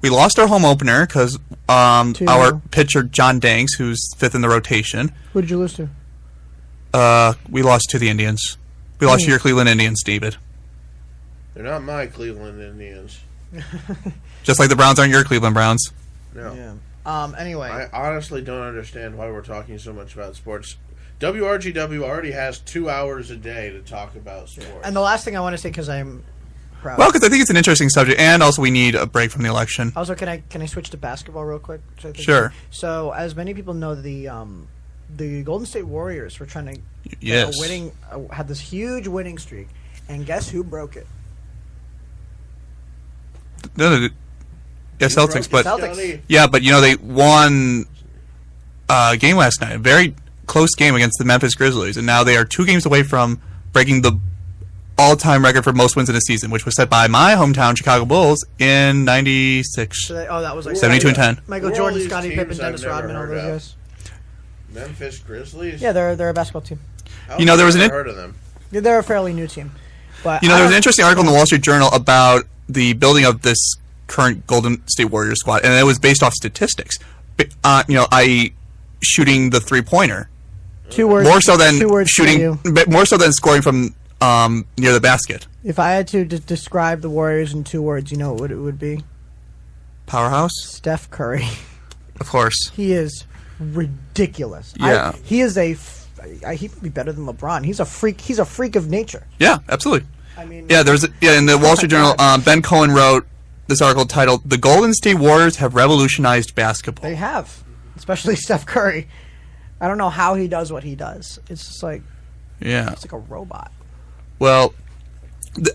We lost our home opener because our pitcher, John Danks, who's 5th in the rotation. Who did you lose to? We lost to the Indians. We lost to your Cleveland Indians, David. They're not my Cleveland Indians. Just like the Browns aren't your Cleveland Browns. No. Yeah. Anyway. I honestly don't understand why we're talking so much about sports. WRGW already has 2 hours a day to talk about sports. And the last thing I want to say, because I'm proud. Well, because I think it's an interesting subject, and also we need a break from the election. Also, can I switch to basketball real quick? Sure. So, as many people know, the Golden State Warriors were trying to Yes. had this huge winning streak, and guess who broke it? Yeah, Celtics, but Celtics. yeah, but they won a game last night, a very close game against the Memphis Grizzlies, and now they are 2 games away from breaking the all-time record for most wins in a season, which was set by my hometown Chicago Bulls in '96. So that was like 72 and 10. Michael Jordan, Scottie Pippen, Dennis Rodman, all those guys. Memphis Grizzlies. Yeah, they're a basketball team. There was heard of them. They're a fairly new team, but there was an interesting article in the Wall Street Journal about the building of this current Golden State Warriors squad, and it was based off statistics. I.e., shooting the 3-pointer. 2 words. More so than 2 words shooting, but more so than scoring from near the basket. If I had to describe the Warriors in 2 words, you know what it would be? Powerhouse. Steph Curry. Of course. He is ridiculous. Yeah. He is he would be better than LeBron. He's a freak. He's a freak of nature. Yeah, absolutely. I mean, in the Wall Street Journal, Ben Cohen wrote this article titled "The Golden State Warriors Have Revolutionized Basketball." They have, especially Steph Curry. I don't know how he does what he does. It's just like, it's like a robot. Well,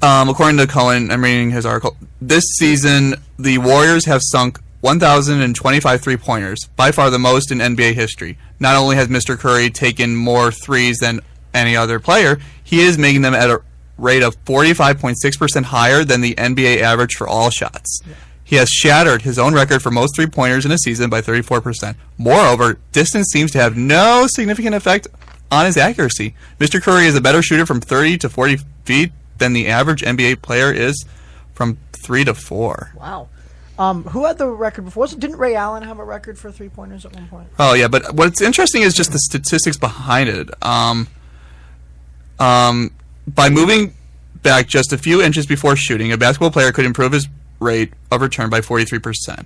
according to Cohen, I'm reading his article. This season, the Warriors have sunk 1,025 three-pointers, by far the most in NBA history. Not only has Mr. Curry taken more threes than any other player, he is making them at a rate of 45.6% higher than the NBA average for all shots. Yeah. He has shattered his own record for most three-pointers in a season by 34%. Moreover, distance seems to have no significant effect on his accuracy. Mr. Curry is a better shooter from 30 to 40 feet than the average NBA player is from 3 to 4. Wow. Who had the record before? Didn't Ray Allen have a record for 3-pointers at one point? Oh, yeah, but what's interesting is just the statistics behind it. By moving back just a few inches before shooting, a basketball player could improve his rate of return by 43%.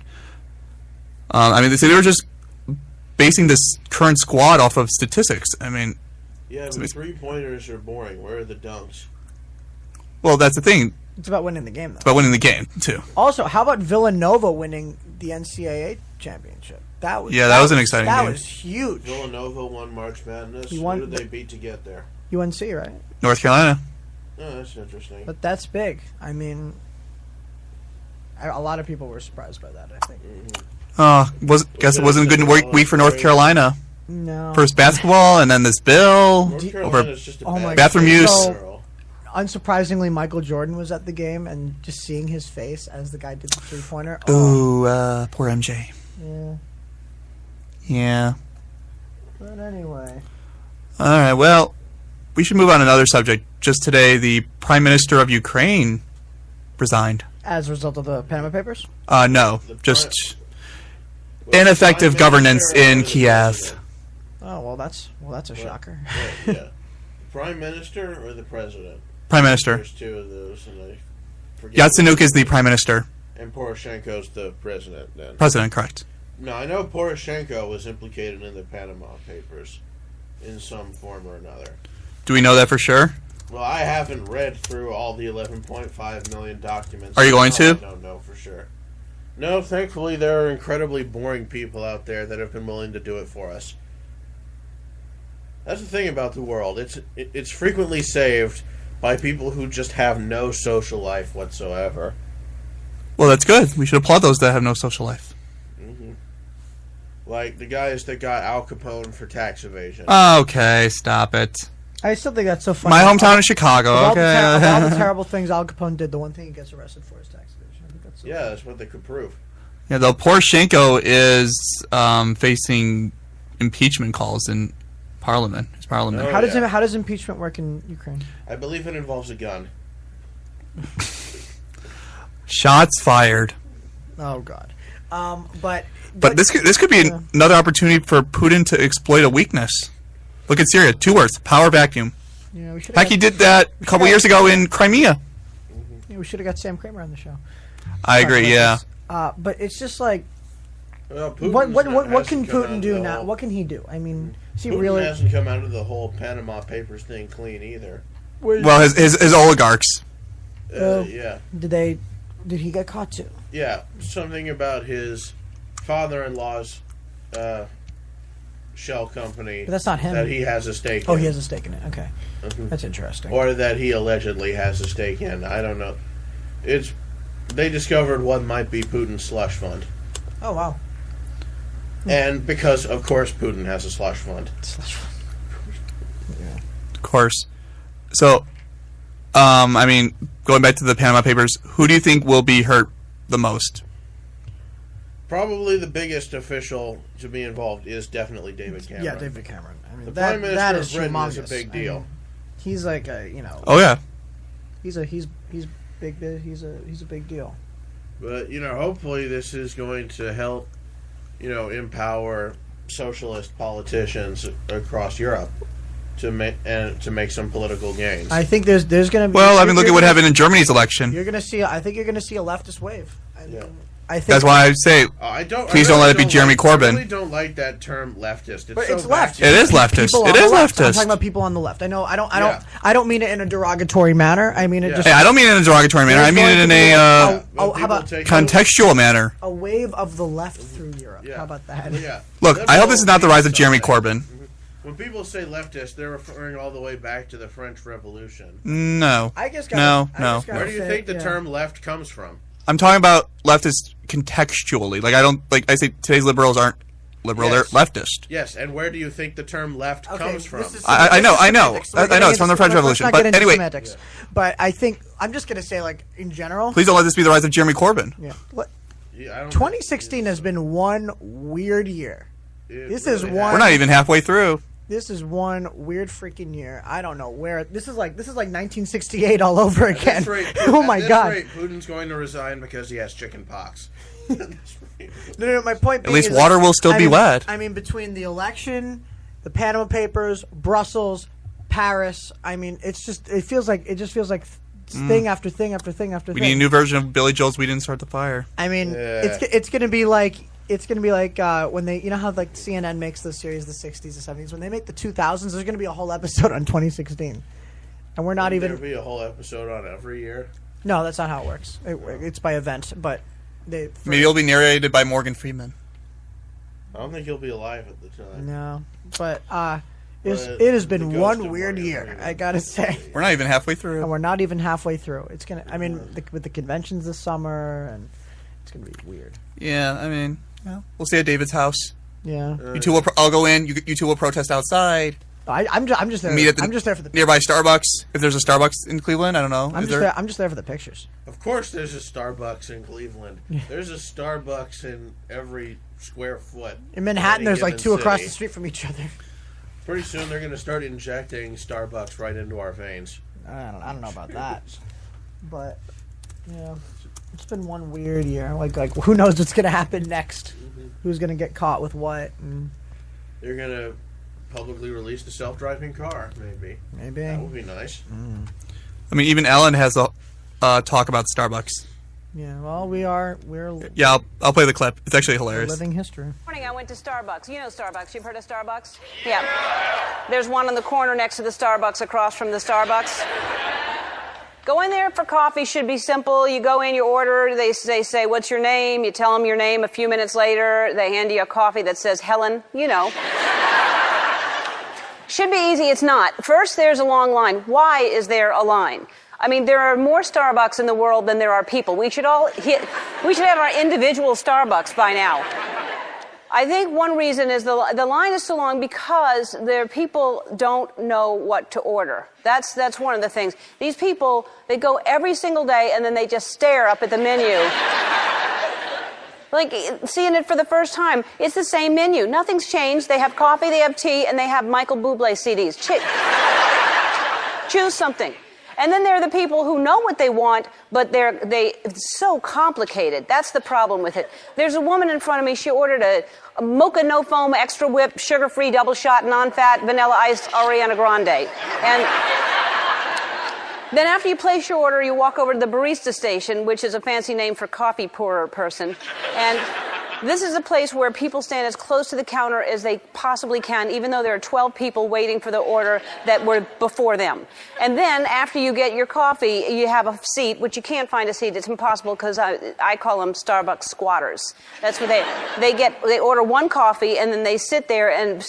They were just basing this current squad off of statistics. Yeah, but 3-pointers are boring. Where are the dunks? Well, that's the thing. It's about winning the game, though. It's about winning the game, too. Also, how about Villanova winning the NCAA championship? That was an exciting game. That was huge. Villanova won March Madness. Who did they beat to get there? UNC, right? North Carolina. Oh, that's interesting. But that's big. A lot of people were surprised by that, I think. Guess it wasn't a good week for North Carolina. No. First basketball, and then this bill over bathroom use. So, unsurprisingly, Michael Jordan was at the game, and just seeing his face as the guy did the 3-pointer. Ooh, poor MJ. Yeah. Yeah. But anyway. All right, well, we should move on to another subject. Just today, the Prime Minister of Ukraine resigned. As a result of the Panama Papers? No, just ineffective governance in Kiev. Oh, well, that's a shocker. Yeah. Prime Minister or the President? Prime Minister. There's 2 of those, and I forget. Yatsenuk is the Prime Minister. And Poroshenko's the President, then. President, correct. No, I know Poroshenko was implicated in the Panama Papers in some form or another. Do we know that for sure? Well, I haven't read through all the 11.5 million documents. Are you going to? I don't know for sure. No, thankfully there are incredibly boring people out there that have been willing to do it for us. That's the thing about the world. It's frequently saved by people who just have no social life whatsoever. Well, that's good. We should applaud those that have no social life. Mm-hmm. Like the guys that got Al Capone for tax evasion. Okay, stop it. I still think that's so funny. My hometown is Chicago. Of Okay. Of all the terrible things Al Capone did, the one thing he gets arrested for is tax evasion. I think that's so funny. That's what they could prove. Yeah, though Poroshenko is facing impeachment calls in Parliament. His Parliament. How does impeachment work in Ukraine? I believe it involves a gun. Shots fired. Oh God. But this could be another opportunity for Putin to exploit a weakness. Look at Syria. 2 words. Power vacuum. Yeah, Heck, he did that a couple years ago in Crimea. Yeah, we should have got Sam Kramer on the show. I agree. Yeah. But it's just like, well, what can Putin do now? What can he do? Is he Putin really hasn't come out of the whole Panama Papers thing clean either. Well, his oligarchs. Yeah. Did he get caught too? Yeah, something about his father-in-law's shell company. But that's not him. That he has a stake in. Oh, he has a stake in it. Okay. Mhm. That's interesting. Or that he allegedly has a stake in. I don't know. They discovered what might be Putin's slush fund. Oh, wow. And because, of course, Putin has a slush fund. Of course. So, I mean, going back to the Panama Papers, who do you think will be hurt the most? Probably the biggest official to be involved is definitely David Cameron. Yeah, David Cameron. I mean, the that Prime Minister that of is Britain humongous. is a big deal. I mean, he's like a Oh, yeah. He's big. He's a big deal. But hopefully this is going to help, empower socialist politicians across Europe to make some political gains. I think there's going to be. Well, I mean, look at what happened in Germany's election. You're going to see. I think you're going to see a leftist wave. I think That's why I say, please don't let it be Jeremy Corbyn. I really don't like that term leftist. But so it's left. It is leftist. People It on is the left. I'm leftist. talking about people on the left. I know. I don't mean it in a derogatory manner. I mean it just. Hey, I don't mean it in a derogatory manner. I mean it in a how about contextual manner. a wave of the left through Europe? How about that? Yeah. Look, I hope this is not the rise of Jeremy Corbyn. When people say leftist, they're referring all the way back to the French Revolution. No. I just no. Where do you think the term left comes from? I'm talking about leftist contextually. I say today's liberals aren't liberal, Yes. they're leftist. Yes, and where do you think the term left comes from? I know. It's from the French Revolution. But anyway. Semantics. But I think, I'm just going to say, in general. Please don't let this be the rise of Jeremy Corbyn. Yeah. 2016 has been one weird year. We're not even halfway through. This is one weird freaking year. I don't know where this is like 1968 all over again. Oh my god! Putin's going to resign because he has chicken pox. No, my point. At least water will still be wet. I mean, between the election, the Panama Papers, Brussels, Paris. I mean, it just feels like thing after thing after thing after We thing. need a new version of Billy Joel's "We Didn't Start the Fire." I mean, it's gonna be like when they, how CNN makes the series the 60s, the 70s. When they make the 2000s, there's gonna be a whole episode on 2016, and we're not Wouldn't even. there be a whole episode on every year? No, that's not how it works. It's by event, but Maybe it'll be narrated by Morgan Freeman. I don't think he'll be alive at the time. No, but it has been one weird year. I gotta say. We're not even halfway through. And we're not even halfway through. It's gonna. I mean, with the conventions this summer, and it's gonna be weird. Yeah, I mean, we'll see at David's house. Yeah. You two will. I'll go in. You two will protest outside. I'm just there. Meet at the I'm just there for the nearby Starbucks. If there's a Starbucks in Cleveland, I don't know. I'm just there for the pictures. Of course, there's a Starbucks in Cleveland. There's a Starbucks in every square foot. In Manhattan, there's like two given across city. the street from each other. Pretty soon, they're going to start injecting Starbucks right into our veins. I don't know about that, but yeah, it's been one weird year. Like who knows what's gonna happen next? Who's gonna get caught with what? And They're going to publicly release the self-driving car, maybe. That would be nice. I mean, even Ellen has a talk about Starbucks. Yeah, well, we're Yeah, I'll play the clip. It's actually hilarious. living history. Morning, I went to Starbucks. You know Starbucks. You've heard of Starbucks? Yeah. There's one on the corner next to the Starbucks, across from the Starbucks. Go in there for coffee. Should be simple. You go in, you order. They say, "What's your name?" You tell them your name. A few minutes later, they hand you a coffee that says Helen. You know. Should be easy. It's not. First, there's a long line. Why is there a line? I mean, there are more Starbucks in the world than there are people. We should have our individual Starbucks by now. I think one reason is the line is so long because the people don't know what to order. That's one of the things. These people, they go every single day and then they just stare up at the menu. Like, seeing it for the first time, it's the same menu. Nothing's changed. They have coffee, they have tea, and they have Michael Bublé CDs. Choose something. And then there are the people who know what they want, but it's so complicated. That's the problem with it. There's a woman in front of me. She ordered a mocha no foam, extra whip, sugar-free, double shot, non-fat, vanilla iced Ariana Grande. And then after you place your order, you walk over to the barista station, which is a fancy name for coffee pourer person. And This is a place where people stand as close to the counter as they possibly can, even though there are 12 people waiting for the order that were before them. And then, after you get your coffee, you have a seat, which you can't find a seat. It's impossible because I call them Starbucks squatters. That's what they order one coffee, and then they sit there and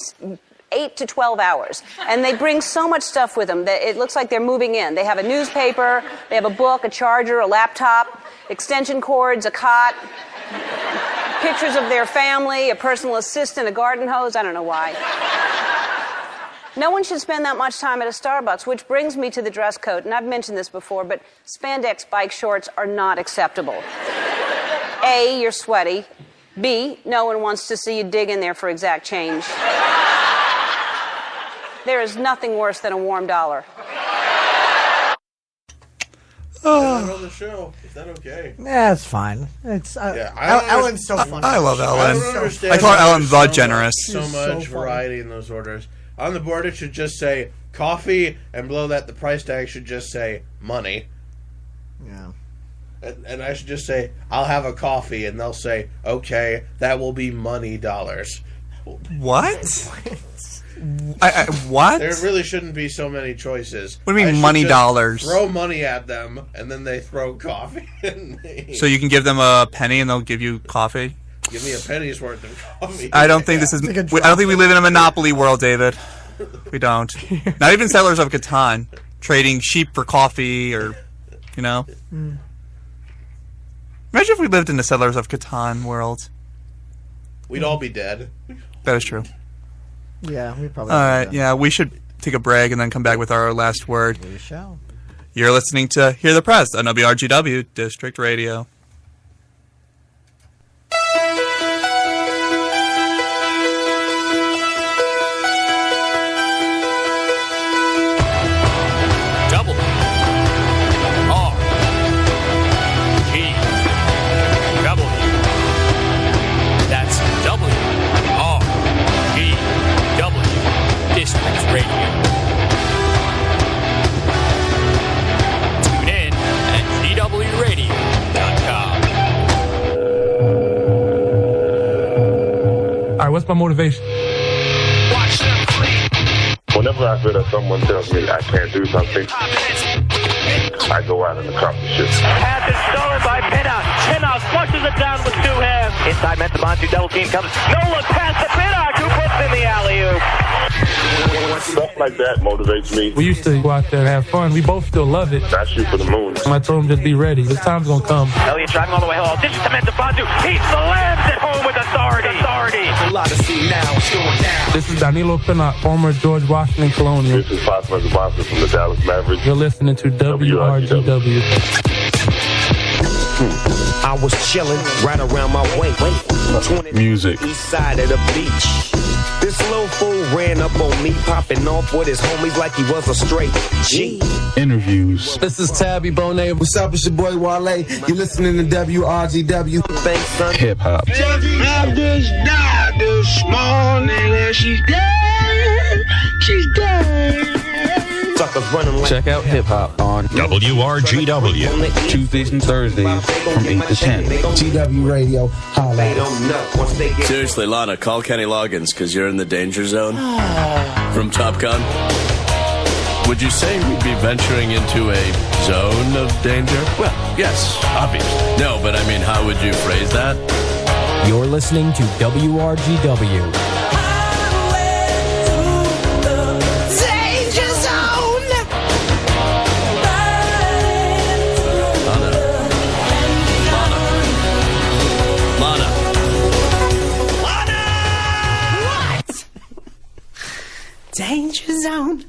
8 to 12 hours. And they bring so much stuff with them that it looks like they're moving in. They have a newspaper, they have a book, a charger, a laptop, extension cords, a cot, pictures of their family, a personal assistant, a garden hose. I don't know why. No one should spend that much time at a Starbucks, which brings me to the dress code. And I've mentioned this before, but spandex bike shorts are not acceptable. A, you're sweaty. B, no one wants to see you dig in there for exact change. There is nothing worse than a warm dollar. On the show. Is that okay? Yeah, it's fine. It's Ellen's so funny. I love Ellen. I don't understand. I call her Ellen the Generous. So much variety in those orders. On the board, it should just say coffee, and below that, the price tag should just say money. Yeah. And I should just say, I'll have a coffee, and they'll say, okay, that will be money dollars. What? What? There really shouldn't be so many choices. What do you mean money dollars? Throw money at them, and then they throw coffee at me. So you can give them a penny and they'll give you coffee? Give me a penny's worth of coffee. I don't think this is... I don't think we live in a monopoly world, David. We don't. Not even Settlers of Catan. Trading sheep for coffee or, you know. Mm. Imagine if we lived in the Settlers of Catan world. We'd all be dead. That is true. Yeah, we probably. All right, yeah, we should take a break and then come back with our last word. We shall. You're listening to Hear the Press on WRGW District Radio. That's WRGW District Radio. Tune in at GWRadio.com. All right, what's my motivation? Whenever I feel that someone tells me I can't do something, I go out and accomplish it. Pass is stolen by Pinnock. Pinnock flushes it down with two hands. Inside man, the Montu double team comes. Nolan pass to Pinnock, who puts in the alley-oop. Stuff like that motivates me. We used to go out there and have fun. We both still love it. I shoot for the moon. I told him just be ready. This time's gonna come. Elliott driving all the way home. This is to Montu. He slams it home with authority. A lot to see now. It's going down. This is Danilo Pinnock, former George Washington Colonial. This is Fatima Zabasa from the Dallas Mavericks. You're listening to WRGW. I was chilling right around my way. Music. East side of the beach. This little fool ran up on me, popping off with his homies like he was a straight G. Interviews. This is Tabby Bonet. What's up? It's your boy Wale. You listening to WRGW. Thanks, son. Hip hop. I just died this morning and she's dead. She's dead. Suckers running like Check out hip hop on WRGW. Tuesdays and Thursdays from 8 to 10. GW Radio. Holla. Seriously, Lana, call Kenny Loggins because you're in the danger zone from Top Gun. Would you say we'd be venturing into a zone of danger? Well, yes, obviously. No, but I mean, how would you phrase that? You're listening to WRGW. Danger zone.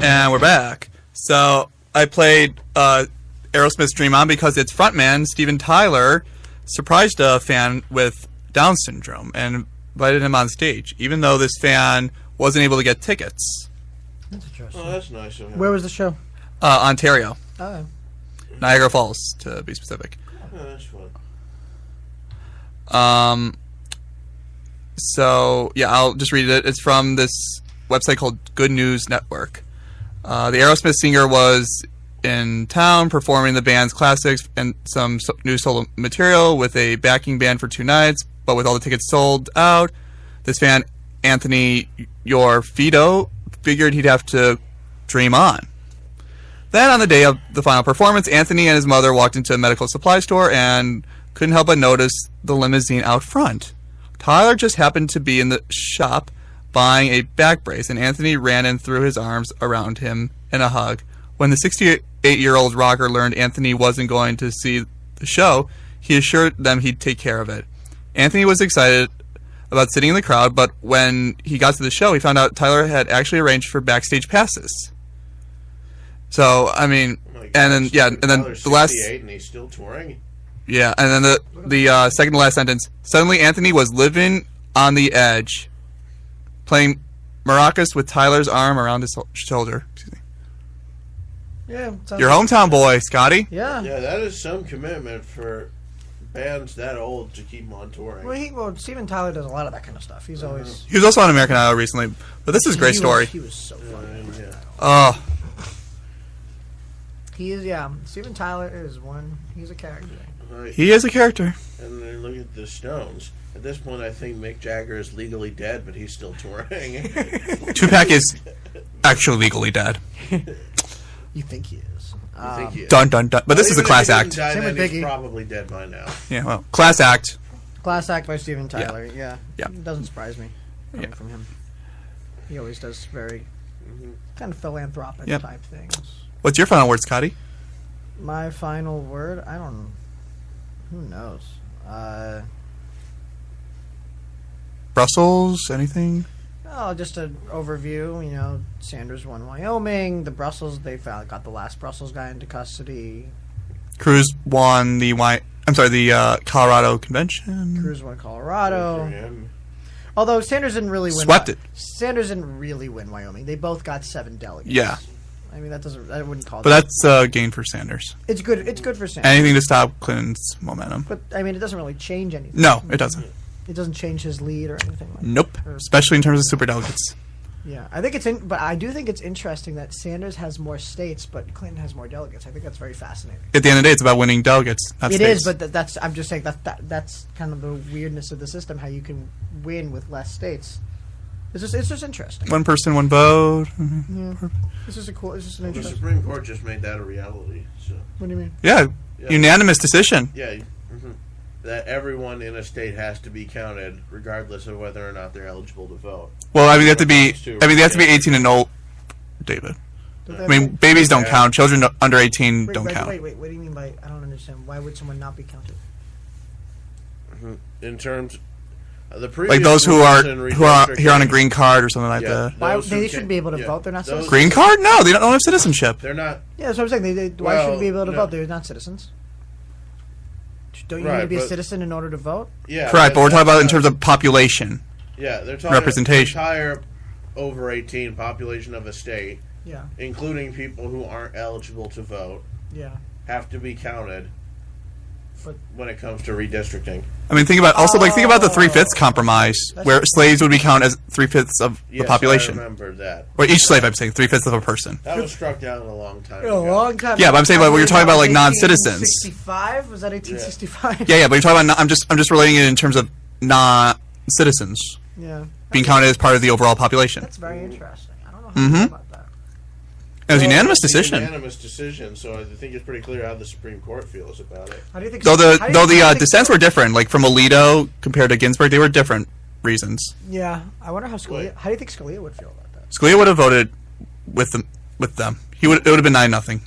And we're back. So I played Aerosmith's Dream On because its frontman, Steven Tyler, surprised a fan with Down syndrome and invited him on stage, even though this fan wasn't able to get tickets. That's interesting. Oh, that's nice of him. Where was the show? Ontario. Oh. Niagara Falls, to be specific. Oh, that's fun. So, yeah, I'll just read it. It's from this website called Good News Network. The Aerosmith singer was in town performing the band's classics and some new solo material with a backing band for 2 nights, but with all the tickets sold out, this fan, Anthony Yorfido, figured he'd have to dream on. Then, on the day of the final performance, Anthony and his mother walked into a medical supply store and couldn't help but notice the limousine out front. Tyler just happened to be in the shop buying a back brace, and Anthony ran and threw his arms around him in a hug. When the 68-year-old rocker learned Anthony wasn't going to see the show, he assured them he'd take care of it. Anthony was excited about sitting in the crowd, but when he got to the show, he found out Tyler had actually arranged for backstage passes. So, I mean, and then the last... and he's still touring? Yeah, and then the second to last sentence. Suddenly, Anthony was living on the edge, playing maracas with Tyler's arm around his shoulder. Excuse me. Yeah, your hometown boy, Scotty. Yeah. Yeah, that is some commitment for bands that old to keep them on touring. Well, Steven Tyler does a lot of that kind of stuff. He's always... He was also on American Idol recently, but this is a great story. He was so funny. Oh. He is, yeah. Steven Tyler is one... He's a character. He is a character. And then look at the Stones. At this point, I think Mick Jagger is legally dead, but he's still touring. Tupac is actually legally dead. You think he is? You think he is? Dun dun dun. But this is a class act. Same with Biggie. He's probably dead by now. Yeah, well, class act. Class act by Steven Tyler. Yeah. It doesn't surprise me coming from him. He always does very kind of philanthropic type things. What's your final word, Scotty? My final word? I don't know. Who knows? Brussels? Anything? Oh, just an overview. You know, Sanders won Wyoming. The Brussels, they got the last Brussels guy into custody. Cruz won the Colorado convention. Cruz won Colorado. Although Sanders didn't really win. Swept it. Sanders didn't really win Wyoming. They both got 7 delegates. Yeah. I mean, I wouldn't call but that. But that's a gain for Sanders. It's good. It's good for Sanders. Anything to stop Clinton's momentum. But I mean, it doesn't really change anything. No, it doesn't. It doesn't change his lead or anything like nope. that. Nope. Especially in terms of superdelegates. Yeah, I think but I do think it's interesting that Sanders has more states, but Clinton has more delegates. I think that's very fascinating. At the end of the day, it's about winning delegates. Not it states. is, but that's. I'm just saying that's kind of the weirdness of the system. How you can win with less states. It's just interesting. One person, one vote. Yeah. This is an interesting. The Supreme Court just made that a reality. So. What do you mean? Yeah, unanimous decision. Yeah, that everyone in a state has to be counted, regardless of whether or not they're eligible to vote. Well, I mean, they have to be. They have to be 18 and old, David. I mean, babies don't count. Children under 18 don't count. Wait. What do you mean by? I don't understand. Why would someone not be counted? In terms. Like those who are here on a green card or something like that. Why they should be able to vote? They're not citizens. Green card? No, they don't have citizenship. They're not. Yeah, that's what I'm saying. Why should they be able to vote? They're not citizens. Don't you need to be a citizen in order to vote? Yeah, correct. But we're talking about in terms of population. Yeah, they're talking representation. The entire over 18 population of a state. Yeah. Including people who aren't eligible to vote. Yeah. Have to be counted. When it comes to redistricting. I mean, think about the 3/5 compromise, where slaves would be counted as 3/5 of the population. I remember that. Or each slave, I'm saying 3/5 of a person. That was struck down a long time ago. A long time. Yeah, but I'm saying, when you're talking about like non-citizens. 1865 was that 1865? Yeah, but you're talking about. I'm just relating it in terms of non-citizens. Yeah. Being counted as part of the overall population. That's very interesting. I don't know how to feel about that. It was a unanimous decision. Unanimous decision, so I think it's pretty clear how the Supreme Court feels about it. How do you think? Though the dissents were different, like from Alito compared to Ginsburg, they were different reasons. Yeah, I wonder how Scalia. How do you think Scalia would feel about that? Scalia would have voted with them. It would have been 9-0.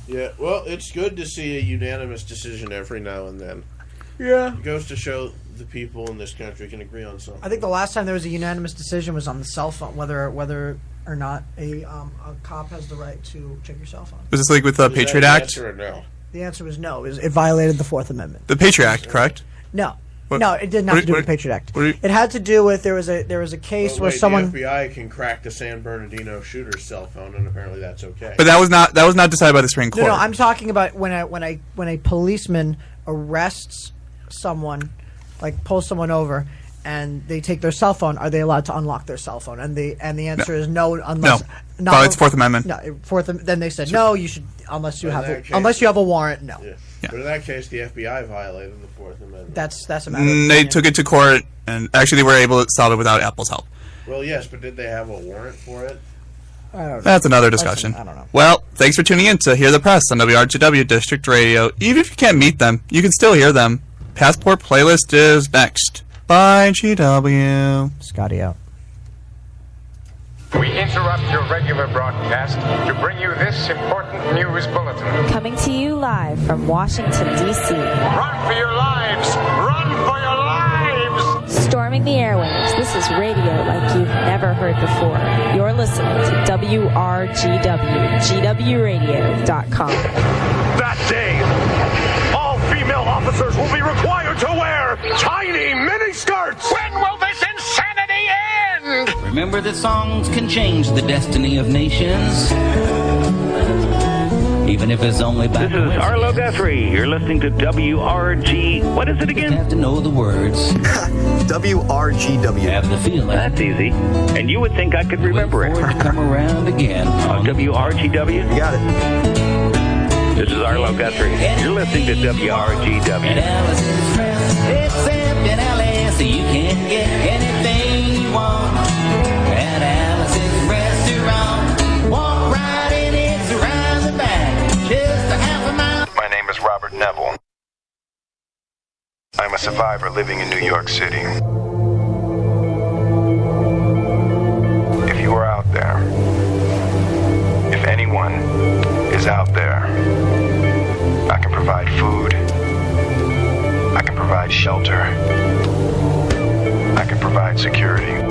Yeah, well, it's good to see a unanimous decision every now and then. Yeah, it goes to show the people in this country can agree on something. I think the last time there was a unanimous decision was on the cell phone, whether or not a cop has the right to check your cell phone. Was this like with the Patriot Act? Yes or no? The answer was no. It violated the Fourth Amendment. The Patriot Act, correct? No. No, it did not do with the Patriot Act. It had to do with there was a case where someone. The FBI can crack the San Bernardino shooter's cell phone, and apparently that's okay. But that was not decided by the Supreme Court. No, I'm talking about when a policeman arrests someone, like pulls someone over, and they take their cell phone. Are they allowed to unlock their cell phone? And the answer is no. Unless it's Fourth Amendment. No, Then they said no. You should unless you have a warrant. No. Yeah. But in that case, the FBI violated the Fourth Amendment. That's a matter of opinion. They took it to court, and actually they were able to solve it without Apple's help. Well, yes, but did they have a warrant for it? I don't know. That's another discussion. I don't know. Well, thanks for tuning in to Hear the Press on WRGW District Radio. Even if you can't meet them, you can still hear them. Passport Playlist is next by GW. Scotty out. We interrupt your regular broadcast to bring you this important news bulletin. Coming to you live from Washington, D.C. Run for your lives! Run for your lives! Storming the airwaves, this is radio like you've never heard before. You're listening to WRGW, GWRadio.com. That day, all female officers will be required to wear tiny miniskirts! When will this insanity end? Remember that songs can change the destiny of nations. Even if it's only by This is Arlo Guthrie. You're listening to WRG. What is it again? You have to know the words. WRGW. Have the feeling. That's easy. And you would think I could remember it. To come around again. WRGW? You got it. This is Arlo Guthrie. You're listening to WRGW. And Alice is friends. Except in Alice, you can get anything you want. At Alice's restaurant. Walk right in, it's around the back. Just a half a mile. My name is Robert Neville. I'm a survivor living in New York City. If you are out there, if anyone is out there, I can provide food, I can provide shelter, I can provide security.